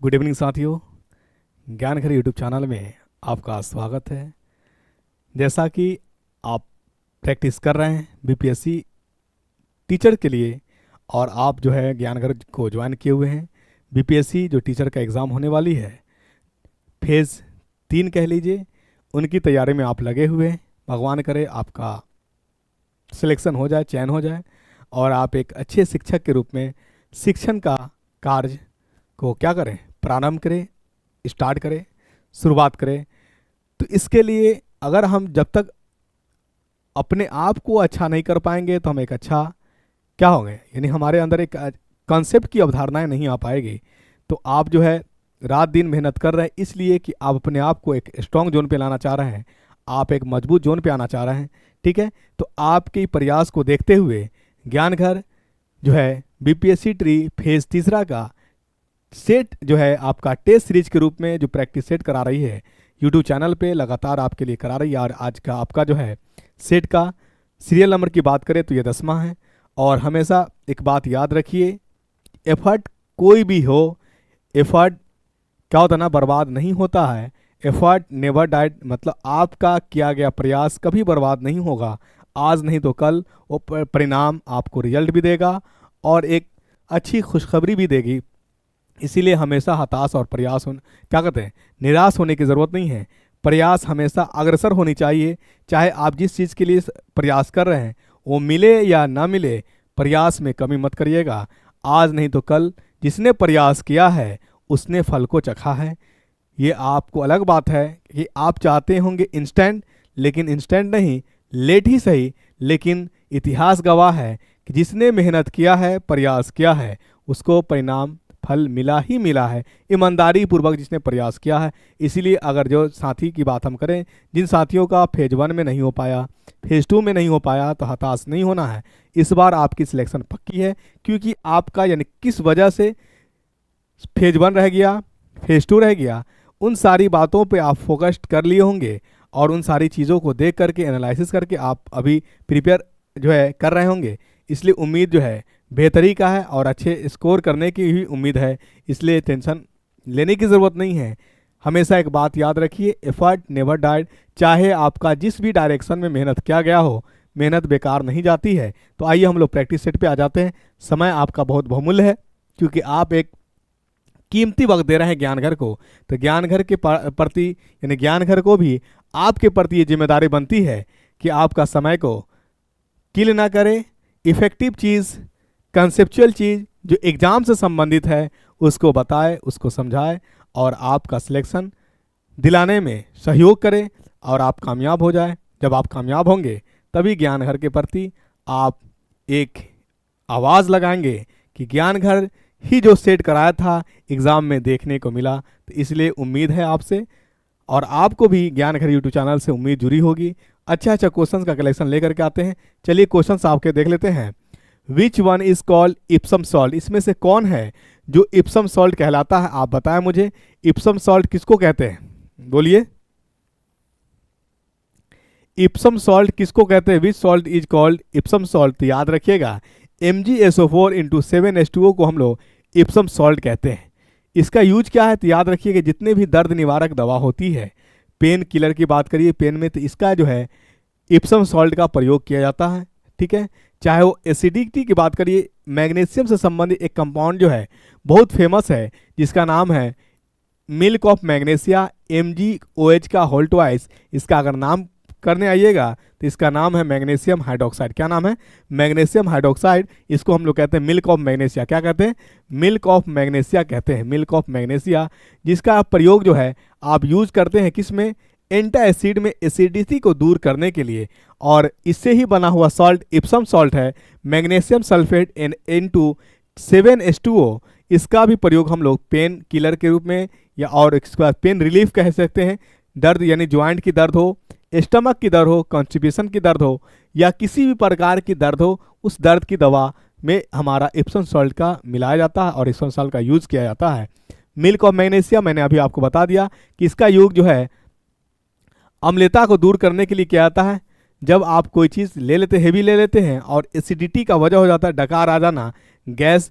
Good evening साथियों। ज्ञान घर यूट्यूब चैनल में आपका स्वागत है। जैसा कि आप प्रैक्टिस कर रहे हैं बीपीएससी टीचर के लिए और आप जो है ज्ञान घर को ज्वाइन किए हुए हैं, बीपीएससी जो टीचर का एग्ज़ाम होने वाली है फेज़ 3 कह लीजिए, उनकी तैयारी में आप लगे हुए हैं। भगवान करे आपका सिलेक्शन हो जाए, चयन हो जाए और आप एक अच्छे शिक्षक के रूप में शिक्षण का कार्य को क्या करें, प्रारंभ करें, स्टार्ट करें, शुरुआत करें। तो इसके लिए अगर हम जब तक अपने आप को अच्छा नहीं कर पाएंगे तो हम एक अच्छा क्या होंगे, यानी हमारे अंदर एक कॉन्सेप्ट की अवधारणाएं नहीं आ पाएगी। तो आप जो है रात दिन मेहनत कर रहे हैं इसलिए कि आप अपने आप को एक स्ट्रॉन्ग जोन पे लाना चाह रहे हैं, आप एक मजबूत जोन पे आना चाह रहे हैं। ठीक है, तो आपके प्रयास को देखते हुए ज्ञान घर जो है बीपीएससी ट्री फेज़ 3 का सेट जो है आपका टेस्ट सीरीज के रूप में जो प्रैक्टिस सेट करा रही है यूट्यूब चैनल पे लगातार आपके लिए करा रही है। और आज का आपका जो है सेट का सीरियल नंबर की बात करें तो ये 10वां है। और हमेशा एक बात याद रखिए, एफर्ट कोई भी हो, एफर्ट क्या होता है ना, बर्बाद नहीं होता है। एफर्ट नेवर डाइड, मतलब आपका किया गया प्रयास कभी बर्बाद नहीं होगा। आज नहीं तो कल वो परिणाम आपको रिजल्ट भी देगा और एक अच्छी खुशखबरी भी देगी। इसीलिए हमेशा हताश और प्रयास क्या कहते हैं, निराश होने की ज़रूरत नहीं है। प्रयास हमेशा अग्रसर होनी चाहिए। चाहे आप जिस चीज़ के लिए प्रयास कर रहे हैं वो मिले या ना मिले, प्रयास में कमी मत करिएगा। आज नहीं तो कल जिसने प्रयास किया है उसने फल को चखा है। ये आपको अलग बात है कि आप चाहते होंगे इंस्टेंट, लेकिन इंस्टेंट नहीं, लेट ही सही, लेकिन इतिहास गवाह है कि जिसने मेहनत किया है, प्रयास किया है, उसको परिणाम फल मिला ही मिला है, ईमानदारी पूर्वक जिसने प्रयास किया है। इसीलिए अगर जो साथी की बात हम करें, जिन साथियों का फेज़ 1 में नहीं हो पाया, फेज़ 2 में नहीं हो पाया, तो हताश नहीं होना है। इस बार आपकी सिलेक्शन पक्की है, क्योंकि आपका यानी किस वजह से फेज़ 1 रह गया, फेज़ 2 रह गया, उन सारी बातों पे आप फोकस्ड कर लिए होंगे और उन सारी चीज़ों को देख करके एनालिसिस करके आप अभी प्रिपेयर जो है कर रहे होंगे। इसलिए उम्मीद जो है बेहतरी का है और अच्छे स्कोर करने की भी उम्मीद है। इसलिए टेंशन लेने की ज़रूरत नहीं है। हमेशा एक बात याद रखिए, एफर्ट नेवर डाइड। चाहे आपका जिस भी डायरेक्शन में मेहनत किया गया हो, मेहनत बेकार नहीं जाती है। तो आइए हम लोग प्रैक्टिस सेट पे आ जाते हैं। समय आपका बहुत बहुमूल्य है, क्योंकि आप एक कीमती वक्त दे रहे हैं ज्ञान घर को। तो ज्ञान घर के प्रति यानी ज्ञान घर को भी आपके प्रति ये जिम्मेदारी बनती है कि आपका समय को किल ना करे। इफ़ेक्टिव चीज़, कंसेप्चुअल चीज़ जो एग्ज़ाम से संबंधित है उसको बताए, उसको समझाए और आपका सिलेक्शन दिलाने में सहयोग करें और आप कामयाब हो जाए। जब आप कामयाब होंगे तभी ज्ञान घर के प्रति आप एक आवाज़ लगाएंगे कि ज्ञान घर ही जो सेट कराया था एग्ज़ाम में देखने को मिला। तो इसलिए उम्मीद है आपसे, और आपको भी ज्ञान घर यूट्यूब चैनल से उम्मीद जुड़ी होगी। अच्छा क्वेश्चंस का कलेक्शन लेकर के आते हैं। चलिए क्वेश्चंस आपके देख लेते हैं। Which one is called Epsom salt, इसमें से कौन है जो इप्सम सॉल्ट कहलाता है? आप बताएं मुझे, इप्सम सॉल्ट किसको कहते हैं, बोलिए। इप्सम सॉल्ट किसको कहते हैं? Which salt is called Epsom salt? तो याद रखिएगा, MgSO4 × 7H2O को हम लोग इप्सम सॉल्ट कहते हैं। इसका यूज क्या है? तो याद रखिए कि जितने भी दर्द निवारक दवा होती है, पेन किलर की बात करिए पेन में, तो इसका जो है इप्सम सॉल्ट का प्रयोग किया जाता है। ठीक है, चाहे वो एसिडिटी की बात करिए, मैग्नीशियम से संबंधित एक कंपाउंड जो है बहुत फेमस है जिसका नाम है मिल्क ऑफ मैग्नीशिया, MgOH का होल ट्वाइस। इसका अगर नाम करने आइएगा तो इसका नाम है मैग्नीशियम हाइड्रोक्साइड। क्या नाम है? Magnesium hydroxide. इसको हम लोग कहते हैं मिल्क ऑफ मैग्नीशिया। क्या कहते हैं? मिल्क ऑफ मैग्नीशिया कहते हैं, मिल्क ऑफ मैग्नीशिया। जिसका प्रयोग जो है आप यूज करते हैं किस में? एंटासिड में, एसिडिटी को दूर करने के लिए। और इससे ही बना हुआ सॉल्ट इप्सम सॉल्ट है, मैग्नीशियम सल्फेट N2 7H2O। इसका भी प्रयोग हम लोग पेन किलर के रूप में या और इसके बाद पेन रिलीफ कह सकते हैं। दर्द यानी ज्वाइंट की दर्द हो, स्टमक की दर्द हो, कॉन्स्टिपेशन की दर्द हो या किसी भी प्रकार की दर्द हो, उस दर्द की दवा में हमारा इप्सम सॉल्ट का मिलाया जाता है और इप्सम सॉल्ट का यूज किया जाता है। मिल्क ऑफ मैग्नीशिया मैंने अभी आपको बता दिया कि इसका यूज जो है अम्लता को दूर करने के लिए किया जाता है। जब आप कोई चीज़ ले लेते, हेवी ले लेते हैं और एसिडिटी का वजह हो जाता है डकार आ जाना, गैस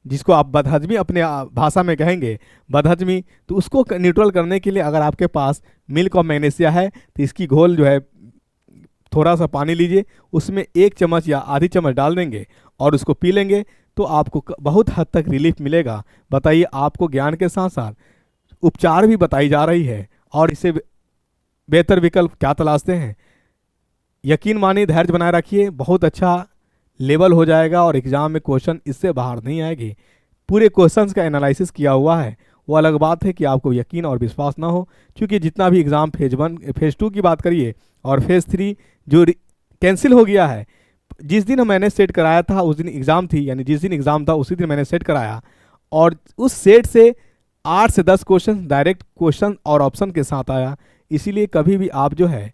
जिसको आप बदहजमी अपने भाषा में कहेंगे बदहजमी, तो उसको न्यूट्रल करने के लिए अगर आपके पास मिल्क और मैग्नीशिया है तो इसकी घोल जो है थोड़ा सा पानी लीजिए, उसमें 1 चम्मच या आधी चम्मच डाल देंगे और उसको पी लेंगे तो आपको बहुत हद तक रिलीफ मिलेगा। बताइए, आपको ज्ञान के साथ साथ उपचार भी बताई जा रही है और इससे बेहतर विकल्प क्या तलाशते हैं। यकीन मानिए, धैर्य बनाए रखिए, बहुत अच्छा लेवल हो जाएगा और एग्जाम में क्वेश्चन इससे बाहर नहीं आएगी। पूरे क्वेश्चंस का एनालिसिस किया हुआ है। वो अलग बात है कि आपको यकीन और विश्वास ना हो, क्योंकि जितना भी एग्ज़ाम फेज़ 2 की बात करिए और फेज़ 3 जो कैंसिल हो गया है, जिस दिन मैंने सेट कराया था उस दिन एग्ज़ाम थी, यानी जिस दिन एग्ज़ाम था उसी दिन मैंने सेट कराया और उस सेट से 8 से 10 क्वेश्चन डायरेक्ट क्वेश्चन और ऑप्शन के साथ आया। इसीलिए कभी भी आप जो है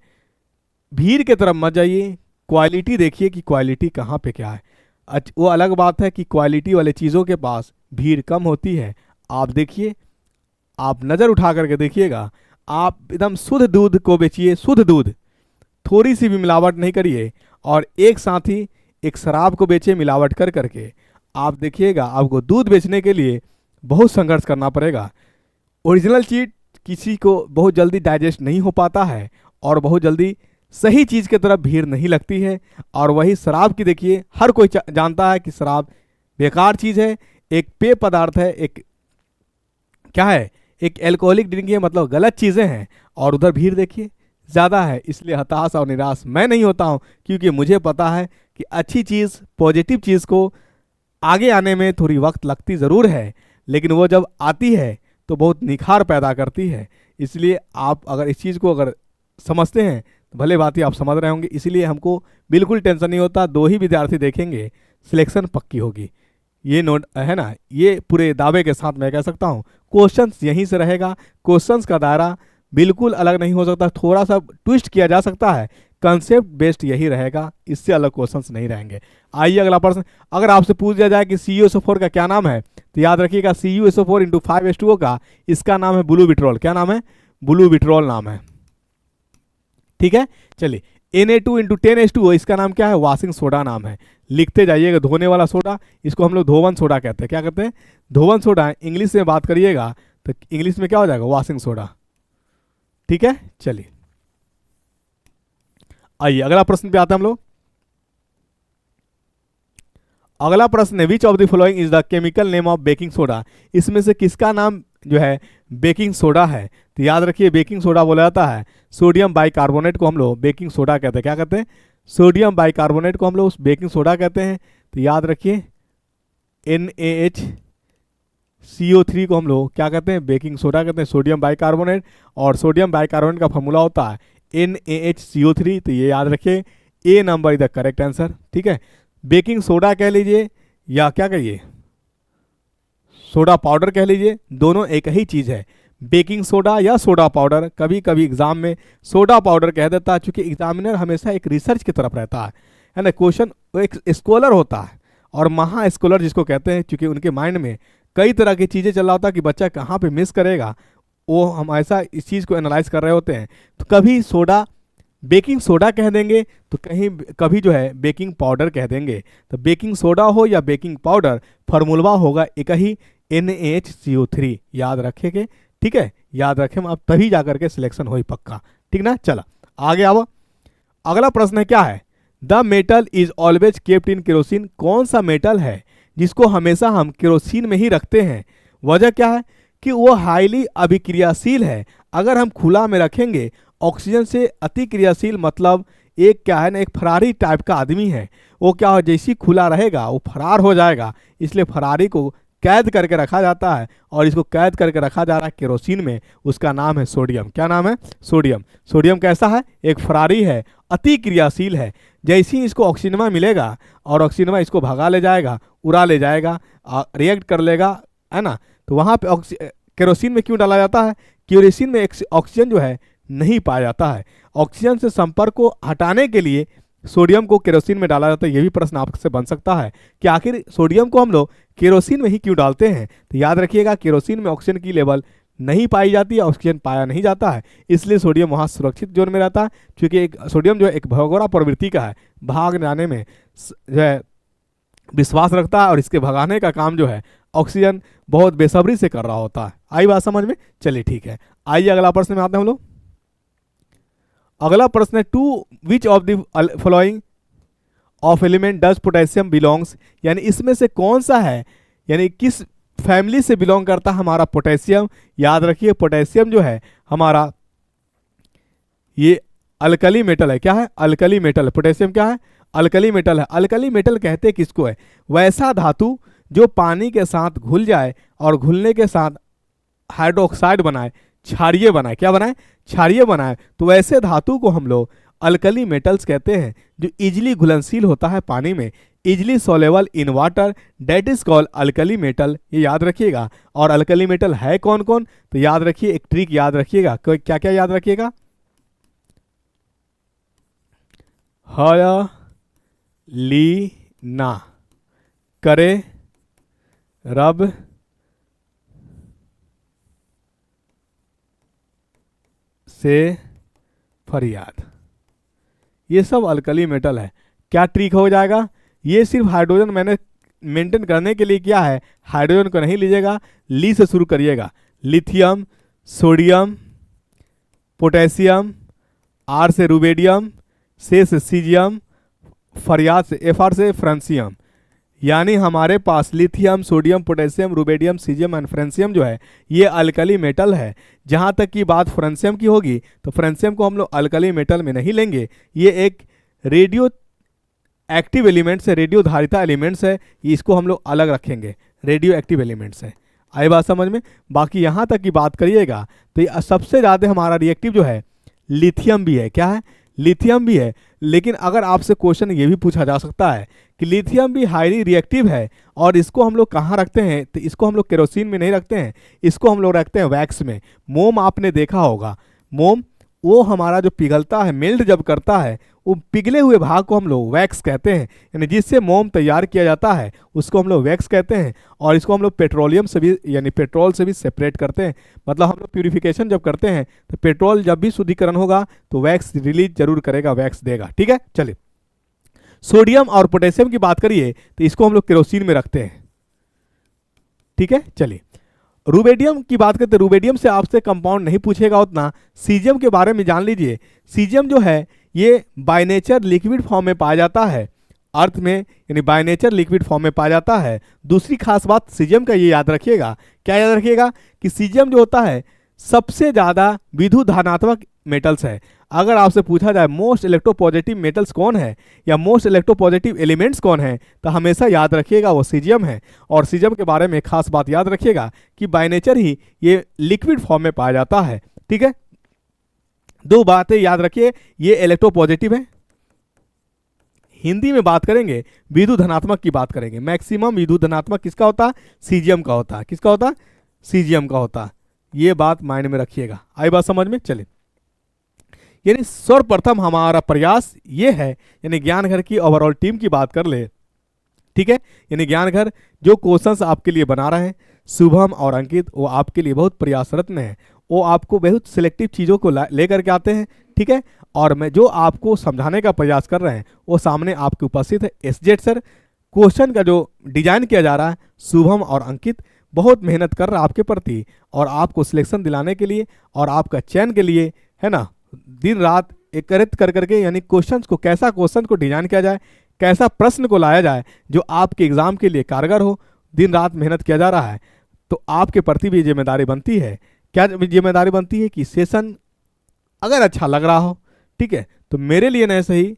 भीड़ के तरफ मत जाइए, क्वालिटी देखिए कि क्वालिटी कहाँ पे क्या है। वो अलग बात है कि क्वालिटी वाले चीज़ों के पास भीड़ कम होती है। आप देखिए, आप नज़र उठा करके देखिएगा, आप एकदम शुद्ध दूध को बेचिए, शुद्ध दूध, थोड़ी सी भी मिलावट नहीं करिए, और एक साथ ही एक शराब को बेचे मिलावट कर करके। आप देखिएगा, आपको दूध बेचने के लिए बहुत संघर्ष करना पड़ेगा। ओरिजिनल चीज़ किसी को बहुत जल्दी डाइजेस्ट नहीं हो पाता है और बहुत जल्दी सही चीज़ की तरफ भीड़ नहीं लगती है। और वही शराब की देखिए, हर कोई जानता है कि शराब बेकार चीज़ है, एक पेय पदार्थ है, एक क्या है, एक एल्कोहलिक ड्रिंक है, मतलब गलत चीज़ें हैं, और उधर भीड़ देखिए ज़्यादा है। इसलिए हताश और निराश मैं नहीं होता हूँ, क्योंकि मुझे पता है कि अच्छी चीज़, पॉजिटिव चीज़ को आगे आने में थोड़ी वक्त लगती ज़रूर है, लेकिन वो जब आती है तो बहुत निखार पैदा करती है। इसलिए आप अगर इस चीज़ को अगर समझते हैं तो भले बात ही आप समझ रहे होंगे। इसीलिए हमको बिल्कुल टेंशन नहीं होता, 2 ही विद्यार्थी देखेंगे, सिलेक्शन पक्की होगी। ये नोट है ना, ये पूरे दावे के साथ मैं कह सकता हूँ। क्वेश्चंस यहीं से रहेगा, क्वेश्चंस का दायरा बिल्कुल अलग नहीं हो सकता, थोड़ा सा ट्विस्ट किया जा सकता है, कंसेप्ट बेस्ड यही रहेगा, इससे अलग क्वेश्चंस नहीं रहेंगे। आइए अगला प्रश्न। अगर आपसे पूछ दिया जाए कि CuSO4 का क्या नाम है, तो याद रखिएगा CuSO4 × 5H2O का इसका नाम है ब्लू विट्रोल। क्या नाम है? ब्लू विट्रोल नाम है, ठीक है। चलिए, Na2 × 10H2O इसका नाम क्या है? वॉशिंग सोडा नाम है। लिखते जाइएगा, धोने वाला सोडा, इसको हम लोग धोवन सोडा कहते हैं। क्या कहते हैं? धोवन सोडा। इंग्लिश में बात करिएगा तो इंग्लिश में क्या हो जाएगा? वॉशिंग सोडा, ठीक है। चलिए आइए अगला प्रश्न पे आते हैं हम लोग। अगला प्रश्न है, which of the following is the chemical name of baking soda. इसमें से किसका नाम जो है बेकिंग सोडा है? तो याद रखिए, बेकिंग सोडा बोला जाता है सोडियम बाइकार्बोनेट को हम लोग बेकिंग सोडा कहते हैं। क्या कहते हैं? सोडियम बाइकार्बोनेट को हम लोग बेकिंग सोडा कहते हैं। तो याद रखिए, NaHCO3 को हम लोग क्या कहते हैं? बेकिंग सोडा कहते हैं, सोडियम बाइकार्बोनेट। और सोडियम बाइकार्बोनेट का फॉर्मूला होता है NaHCO3। तो ये याद रखिए, A number is the correct answer, ठीक है। बेकिंग सोडा कह लीजिए या क्या कहिए, सोडा पाउडर कह लीजिए, दोनों एक ही चीज़ है, बेकिंग सोडा या सोडा पाउडर। कभी कभी एग्जाम में सोडा पाउडर कह देता है, क्योंकि एग्जामिनर हमेशा एक रिसर्च की तरफ रहता है ना। क्वेश्चन एक स्कॉलर होता है, और महा स्कॉलर जिसको कहते हैं, क्योंकि उनके माइंड में कई तरह की चीज़ें चल रहा होता है कि बच्चा कहाँ पे मिस करेगा, वो हम ऐसा इस चीज़ को एनालाइज कर रहे होते हैं। तो कभी सोडा बेकिंग सोडा कह देंगे, तो कहीं कभी जो है बेकिंग पाउडर कह देंगे। तो बेकिंग सोडा हो या बेकिंग पाउडर, फार्मूला होगा एक ही, NaHCO3। याद रखेंगे, ठीक है, याद रखें आप, तभी जाकर के सिलेक्शन हो पक्का, ठीक ना। चला आगे आओ। अगला प्रश्न है, क्या है? The metal is always kept in kerosene. कौन सा मेटल है जिसको हमेशा हम केरोसिन में ही रखते हैं? वजह क्या है? कि वो हाईली अभिक्रियाशील है। अगर हम खुला में रखेंगे, ऑक्सीजन से अति क्रियाशील, मतलब एक क्या है ना, एक फरारी टाइप का आदमी है, वो क्या हो, जैसी खुला रहेगा वो फरार हो जाएगा। इसलिए फरारी को कैद करके रखा जाता है, और इसको कैद करके रखा जा रहा है केरोसिन में। उसका नाम है सोडियम। क्या नाम है? सोडियम। सोडियम कैसा है? एक फरारी है, अति क्रियाशील है। जैसे ही इसको ऑक्सीजनमा मिलेगा और ऑक्सीजनमा इसको भगा ले जाएगा, उड़ा ले जाएगा, रिएक्ट कर लेगा, है ना। तो वहाँ पे केरोसिन में क्यों डाला जाता है? केरोसिन में ऑक्सीजन जो है नहीं पाया जाता है। ऑक्सीजन से संपर्क को हटाने के लिए सोडियम को केरोसिन में डाला जाता है। ये भी प्रश्न आपसे बन सकता है कि आखिर सोडियम को हम लोग केरोसिन में ही क्यों डालते हैं? तो याद रखिएगा, केरोसिन में ऑक्सीजन की लेवल नहीं पाई जाती है, ऑक्सीजन पाया नहीं जाता है, इसलिए सोडियम वहाँ सुरक्षित जोन में रहता है। क्योंकि एक सोडियम जो है एक भगोड़ा प्रवृत्ति का है, भाग जाने में जो है विश्वास रखता है, और इसके भगाने का काम जो है ऑक्सीजन बहुत बेसब्री से कर रहा होता है। आई बात समझ में? चलिए ठीक है, आइए अगला प्रश्न में आते हैं हम लोग। अगला प्रश्न है, to which of the following of element does potassium belongs, यानी इसमें से कौन सा है, यानी किस फैमिली से बिलोंग करता है हमारा पोटेशियम। याद रखिए पोटेशियम जो है हमारा ये अल्कली मेटल है। क्या है? Alkali metal. पोटेशियम क्या है? अल्कली मेटल है। अल्कली मेटल कहते किसको है? वैसा धातु जो पानी के साथ घुल जाए और घुलने के साथ हाइड्रोक्साइड बनाए, क्षारीय बनाए। क्या बनाए? क्षारीय बनाए। तो वैसे धातु को हम लोग अल्कली मेटल्स कहते हैं, जो इजिली घुलनशील होता है पानी में, easily soluble in water, that is called alkali metal. ये याद रखिएगा। और अल्कली मेटल है कौन कौन? तो याद रखिए, एक ट्रिक याद रखिएगा। क्या क्या याद रखिएगा? लीना, करे, रब, से, फरियाद, ये सब अल्कली मेटल है। क्या ट्रिक हो जाएगा? ये सिर्फ हाइड्रोजन मैंने मेंटेन करने के लिए किया है, हाइड्रोजन को नहीं लीजिएगा, ली से शुरू करिएगा। लिथियम, सोडियम, पोटेशियम, आर से रुबेडियम, से सीजियम, फरियाद से एफआर से फ्रांसियम। यानी हमारे पास lithium, sodium, potassium, rubidium, caesium and francium जो है ये अल्कली मेटल है। जहाँ तक की बात फ्रांसियम की होगी तो फ्रांसियम को हम लोग अल्कली मेटल में नहीं लेंगे। ये एक रेडियो एक्टिव एलिमेंट्स है, रेडियो धारिता एलिमेंट्स है, इसको हम लोग अलग रखेंगे, रेडियो एक्टिव एलिमेंट्स है। आई बात समझ में? बाकी यहाँ तक की बात करिएगा तो ये सबसे ज़्यादा हमारा रिएक्टिव जो है लिथियम भी है। क्या है? लिथियम भी है। लेकिन अगर आपसे क्वेश्चन ये भी पूछा जा सकता है कि लिथियम भी हाईली रिएक्टिव है और इसको हम लोग कहाँ रखते हैं, तो इसको हम लोग केरोसिन में नहीं रखते हैं, इसको हम लोग रखते हैं वैक्स में। मोम आपने देखा होगा, मोम वो हमारा जो पिघलता है, मेल्ट जब करता है, वो पिघले हुए भाग को हम लोग वैक्स कहते हैं। यानी जिससे मोम तैयार किया जाता है उसको हम लोग वैक्स कहते हैं। और इसको हम लोग पेट्रोलियम से भी यानी पेट्रोल से भी सेपरेट करते हैं। मतलब हम लोग प्यूरिफिकेशन जब करते हैं तो पेट्रोल जब भी शुद्धिकरण होगा तो वैक्स रिलीज जरूर करेगा, वैक्स देगा। ठीक है, चलिए सोडियम और पोटेशियम की बात करिए तो इसको हम लोग केरोसिन में रखते हैं। ठीक है, चलिए रुबेडियम की बात करते हैं। रुबेडियम से आपसे कंपाउंड नहीं पूछेगा उतना, सीजियम के बारे में जान लीजिए। सीजियम जो है ये बाय नेचर लिक्विड फॉर्म में पाया जाता है, अर्थ में यानी बाय नेचर लिक्विड फॉर्म में पाया जाता है। दूसरी खास बात सीजियम का ये याद रखिएगा, क्या याद रखिएगा कि सीजियम जो होता है सबसे ज़्यादा विद्युत धनात्मक मेटल्स है। अगर आपसे पूछा जाए मोस्ट इलेक्ट्रोपॉजिटिव मेटल्स कौन है या मोस्ट इलेक्ट्रोपॉजिटिव एलिमेंट्स कौन है, तो हमेशा याद रखिएगा वो सीजियम है। और सीजियम के बारे में एक खास बात याद रखिएगा कि बाय नेचर ही ये लिक्विड फॉर्म में पाया जाता है। ठीक है, दो बातें याद रखिए, ये इलेक्ट्रोपॉजिटिव है। हिंदी में बात करेंगे विद्युत धनात्मक की बात करेंगे। मैक्सिमम विद्युत धनात्मक किसका होता है? सीजियम का होता है। किसका होता है? सीजियम का होता है। ये बात माइंड में रखिएगा। आई बात समझ में? चलिए यानी सर्वप्रथम हमारा प्रयास ये है, यानी ज्ञान घर की ओवरऑल टीम की बात कर ले। ठीक है, यानी ज्ञान घर जो क्वेश्चंस आपके लिए बना रहे हैं, शुभम और अंकित वो आपके लिए बहुत प्रयासरत हैं। वो आपको बहुत सिलेक्टिव चीज़ों को लेकर के आते हैं। ठीक है, और मैं जो आपको समझाने का प्रयास कर रहे हैं वो सामने आपके उपस्थित है एसजेड सर। क्वेश्चन का जो डिजाइन किया जा रहा है शुभम और अंकित बहुत मेहनत कर रहा है आपके प्रति, और आपको सिलेक्शन दिलाने के लिए और आपका चयन के लिए है ना, दिन रात एकत्रित कर करके यानी क्वेश्चंस को, कैसा क्वेश्चन को डिजाइन किया जाए, कैसा प्रश्न को लाया जाए जो आपके एग्जाम के लिए कारगर हो, दिन रात मेहनत किया जा रहा है। तो आपके प्रति भी जिम्मेदारी बनती है। क्या जिम्मेदारी बनती है कि सेशन अगर अच्छा लग रहा हो, ठीक है, तो मेरे लिए नहीं सही,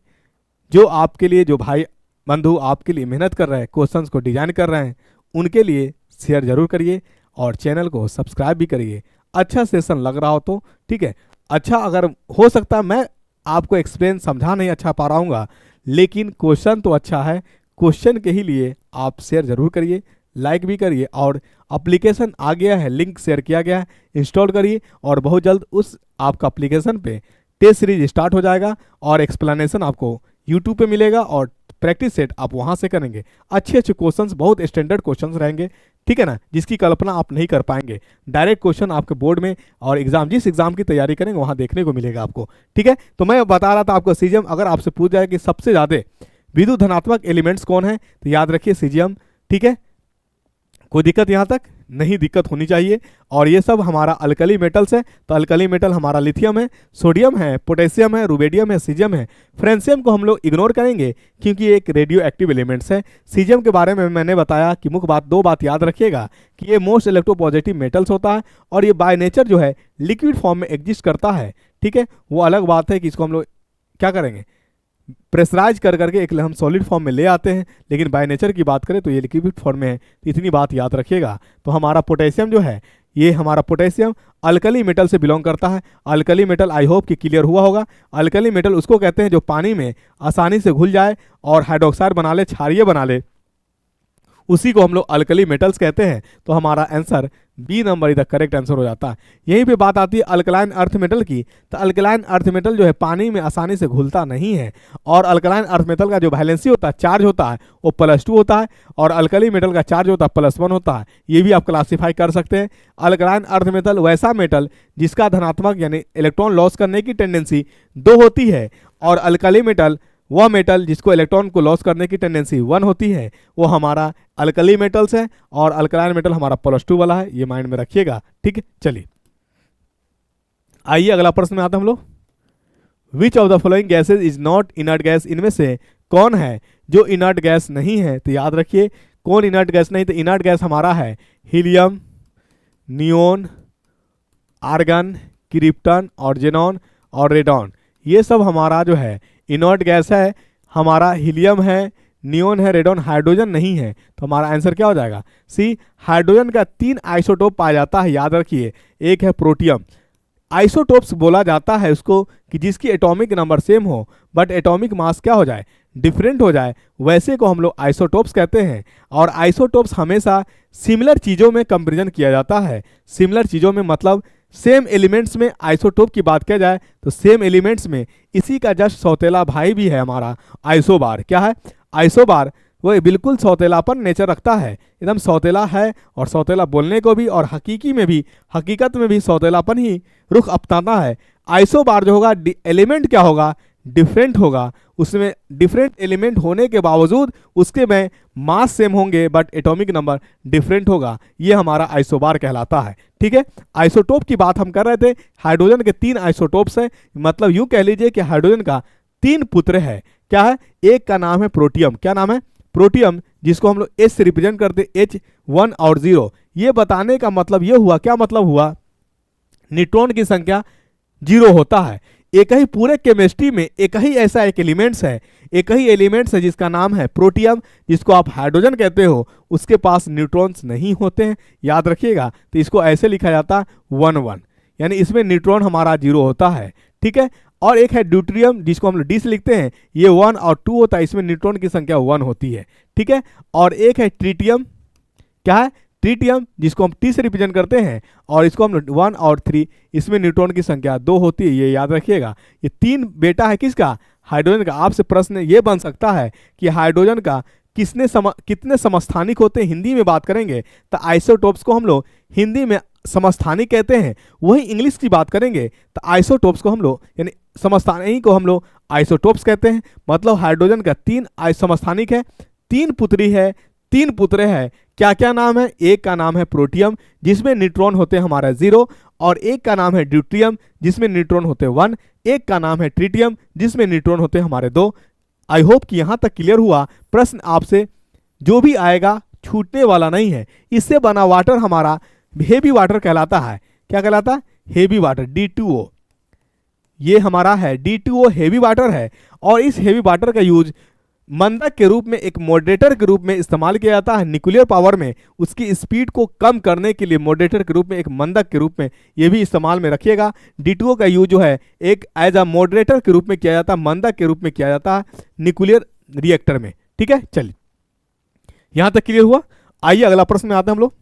जो आपके लिए जो भाई बंधु आपके लिए मेहनत कर रहे हैं, क्वेश्चंस को डिजाइन कर रहे हैं, उनके लिए शेयर जरूर करिए और चैनल को सब्सक्राइब भी करिए। अच्छा सेशन लग रहा हो तो ठीक है, अच्छा अगर हो सकता है मैं आपको एक्सप्लेन समझा नहीं अच्छा पा रहा हूँ, लेकिन क्वेश्चन तो अच्छा है, क्वेश्चन के ही लिए आप शेयर जरूर करिए, लाइक भी करिए। और एप्लीकेशन आ गया है, लिंक शेयर किया गया है, इंस्टॉल करिए और बहुत जल्द उस आपका एप्लीकेशन पे टेस्ट सीरीज स्टार्ट हो जाएगा और एक्सप्लेनेशन आपको यूट्यूब पे मिलेगा और प्रैक्टिस सेट आप वहाँ से करेंगे। अच्छे अच्छे क्वेश्चंस, बहुत स्टैंडर्ड क्वेश्चंस रहेंगे, ठीक है ना, जिसकी कल्पना आप नहीं कर पाएंगे। डायरेक्ट क्वेश्चन आपके बोर्ड में और एग्जाम, जिस एग्जाम की तैयारी करेंगे वहाँ देखने को मिलेगा आपको। ठीक है, तो मैं बता रहा था आपको सीजियम, अगर आपसे पूछ जाए कि सबसे ज़्यादा विद्युत धनात्मक एलिमेंट्स कौन है तो याद रखिए सीजियम। ठीक है, कोई दिक्कत यहाँ तक नहीं, दिक्कत होनी चाहिए। और ये सब हमारा अल्कली मेटल्स है, तो अल्कली मेटल हमारा लिथियम है, सोडियम है, पोटेशियम है, रुबेडियम है, सीजियम है। फ्रेंसियम को हम लोग इग्नोर करेंगे क्योंकि ये एक रेडियो एक्टिव एलिमेंट्स है। सीजियम के बारे में मैंने बताया कि मुख्य बात, दो बात याद रखिएगा कि ये मोस्ट इलेक्ट्रोपॉजिटिव मेटल्स होता है और ये बाय नेचर जो है लिक्विड फॉर्म में एग्जिस्ट करता है। ठीक है, वो अलग बात है कि इसको हम लोग क्या करेंगे, प्रेशराइज कर करके एक हम सॉलिड फॉर्म में ले आते हैं, लेकिन बाय नेचर की बात करें तो ये लिक्विड फॉर्म में है, तो इतनी बात याद रखिएगा। तो हमारा पोटेशियम जो है, ये हमारा पोटेशियम अल्कली मेटल से बिलोंग करता है। अल्कली मेटल आई होप कि क्लियर हुआ होगा। अल्कली मेटल उसको कहते हैं जो पानी में आसानी से घुल जाए और हाइड्रोक्साइड बना ले, क्षारीय बना ले, उसी को हम लोग अल्कली मेटल्स कहते हैं। तो हमारा आंसर बी नंबर इधर करेक्ट आंसर हो जाता है। यहीं पे बात आती है अल्कलाइन अर्थ मेटल की। तो अल्कलाइन अर्थ मेटल जो है पानी में आसानी से घुलता नहीं है, और अल्कलाइन अर्थ मेटल का जो वैलेंसी होता है, चार्ज होता है, वो +2 होता है, और अल्कली मेटल का चार्ज होता है +1 होता है। ये भी आप क्लासीफाई कर सकते हैं। अल्कलाइन अर्थ मेटल वैसा मेटल जिसका धनात्मक यानी इलेक्ट्रॉन लॉस करने की टेंडेंसी 2 होती है, और अल्कली मेटल वह मेटल जिसको इलेक्ट्रॉन को लॉस करने की टेंडेंसी 1 होती है, वो हमारा अल्कली मेटल्स है, और अल्कलाइन मेटल हमारा +2 वाला है। ये माइंड में रखिएगा, ठीक है। चलिए आइए अगला प्रश्न में आते हम लोग। विच of the following gases is not inert gas, इनमें से कौन है जो इनर्ट गैस नहीं है। तो याद रखिए कौन इनर्ट गैस नहीं, तो इनर्ट गैस हमारा है हीलियम, नियोन, आर्गन, क्रिप्टन और जेनॉन और रेडॉन। ये सब हमारा जो है इनर्ट गैस है। हमारा हीलियम है, नियोन है, रेडॉन, हाइड्रोजन नहीं है। तो हमारा आंसर क्या हो जाएगा, सी। हाइड्रोजन का 3 आइसोटोप पाया जाता है, याद रखिए। एक है प्रोटियम। आइसोटोप्स बोला जाता है उसको कि जिसकी एटॉमिक नंबर सेम हो बट एटॉमिक मास क्या हो जाए, डिफरेंट हो जाए, वैसे को हम लोग आइसोटोप्स कहते हैं। और आइसोटोप्स हमेशा सिमिलर चीज़ों में कंपेरिजन किया जाता है। सिमिलर चीज़ों में मतलब सेम एलिमेंट्स में आइसोटोप की बात किया जाए तो सेम एलिमेंट्स में इसी का जस्ट सौतेला भाई भी है हमारा आइसोबार। क्या है, आइसोबार। वो बिल्कुल सौतेलापन नेचर रखता है, एकदम सौतेला है, और सौतेला बोलने को भी और हकीकत में भी सौतेलापन ही रुख अपनाता है। आइसोबार जो होगा, एलिमेंट क्या होगा, डिफरेंट होगा। उसमें डिफरेंट एलिमेंट होने के बावजूद उसके में मास सेम होंगे बट एटॉमिक नंबर डिफरेंट होगा। ये हमारा आइसोबार कहलाता है, ठीक है। आइसोटोप की बात हम कर रहे थे। हाइड्रोजन के 3 आइसोटोप्स हैं, मतलब यूं कह लीजिए कि हाइड्रोजन का 3 पुत्र है। क्या है, एक का नाम है प्रोटियम। क्या नाम है, प्रोटियम, जिसको हम लोग H से रिप्रेजेंट करते, H1 और 0। ये बताने का मतलब ये हुआ, क्या मतलब हुआ, न्यूट्रॉन की संख्या 0 होता है। एक ही पूरे केमिस्ट्री में एक ही ऐसा एक एलिमेंट्स है, एक ही एलिमेंट्स है जिसका नाम है प्रोटियम, जिसको आप हाइड्रोजन कहते हो, उसके पास न्यूट्रॉन्स नहीं होते हैं, याद रखिएगा। तो इसको ऐसे लिखा जाता है 1-1, यानी इसमें न्यूट्रॉन हमारा 0 होता है, ठीक है। और एक है ड्यूट्रियम, जिसको हम लोग डी से लिखते हैं, ये 1 और 2 होता है, इसमें न्यूट्रॉन की संख्या 1 होती है, ठीक है। और एक है ट्रिटियम। क्या है, ट्रिटियम, जिसको हम टी से रिप्रेजेंट करते हैं, और इसको हम 1 और 3, इसमें न्यूट्रॉन की संख्या 2 होती है, ये याद रखिएगा। ये 3 बेटा है किसका, हाइड्रोजन का। आपसे प्रश्न ये बन सकता है कि हाइड्रोजन का कितने समस्थानिक होते हैं, हिंदी में बात करेंगे तो आइसोटोप्स को हम लोग हिंदी में समस्थानिक कहते हैं। वही इंग्लिश की बात करेंगे तो आइसोटोप्स को हम लोग यानी समस्थानिक को हम लोग आइसोटोप्स कहते हैं। मतलब हाइड्रोजन का 3 समस्थानिक है, 3 पुत्री है, 3 पुत्र है। क्या क्या नाम है, एक का नाम है प्रोटियम, जिसमें न्यूट्रॉन होते हैं हमारा 0, और एक का नाम है ड्यूट्रियम, जिसमें न्यूट्रॉन होते हैं 1, एक का नाम है ट्रिटियम, जिसमें न्यूट्रॉन होते हैं हमारे 2। आई होप कि यहाँ तक क्लियर हुआ। प्रश्न आपसे जो भी आएगा छूटने वाला नहीं है। इससे बना वाटर हमारा हेवी वाटर कहलाता है। क्या कहलाता है, हेवी वाटर, D2O। ये हमारा है D2O, हेवी वाटर है। और इस हेवी वाटर का यूज मंदक के रूप में, एक मॉडरेटर के रूप में इस्तेमाल किया जाता है। न्यूक्लियर पावर में उसकी स्पीड को कम करने के लिए मॉडरेटर के रूप में, एक मंदक के रूप में ये भी इस्तेमाल में रखिएगा। D2O का यूज जो है एक एज अ मॉडरेटर के रूप में किया जाता है, मंदक के रूप में किया जाता है न्यूक्लियर रिएक्टर में, ठीक है। चलिए यहां तक क्लियर हुआ। आइए अगला प्रश्न में आते हैं हम लोग।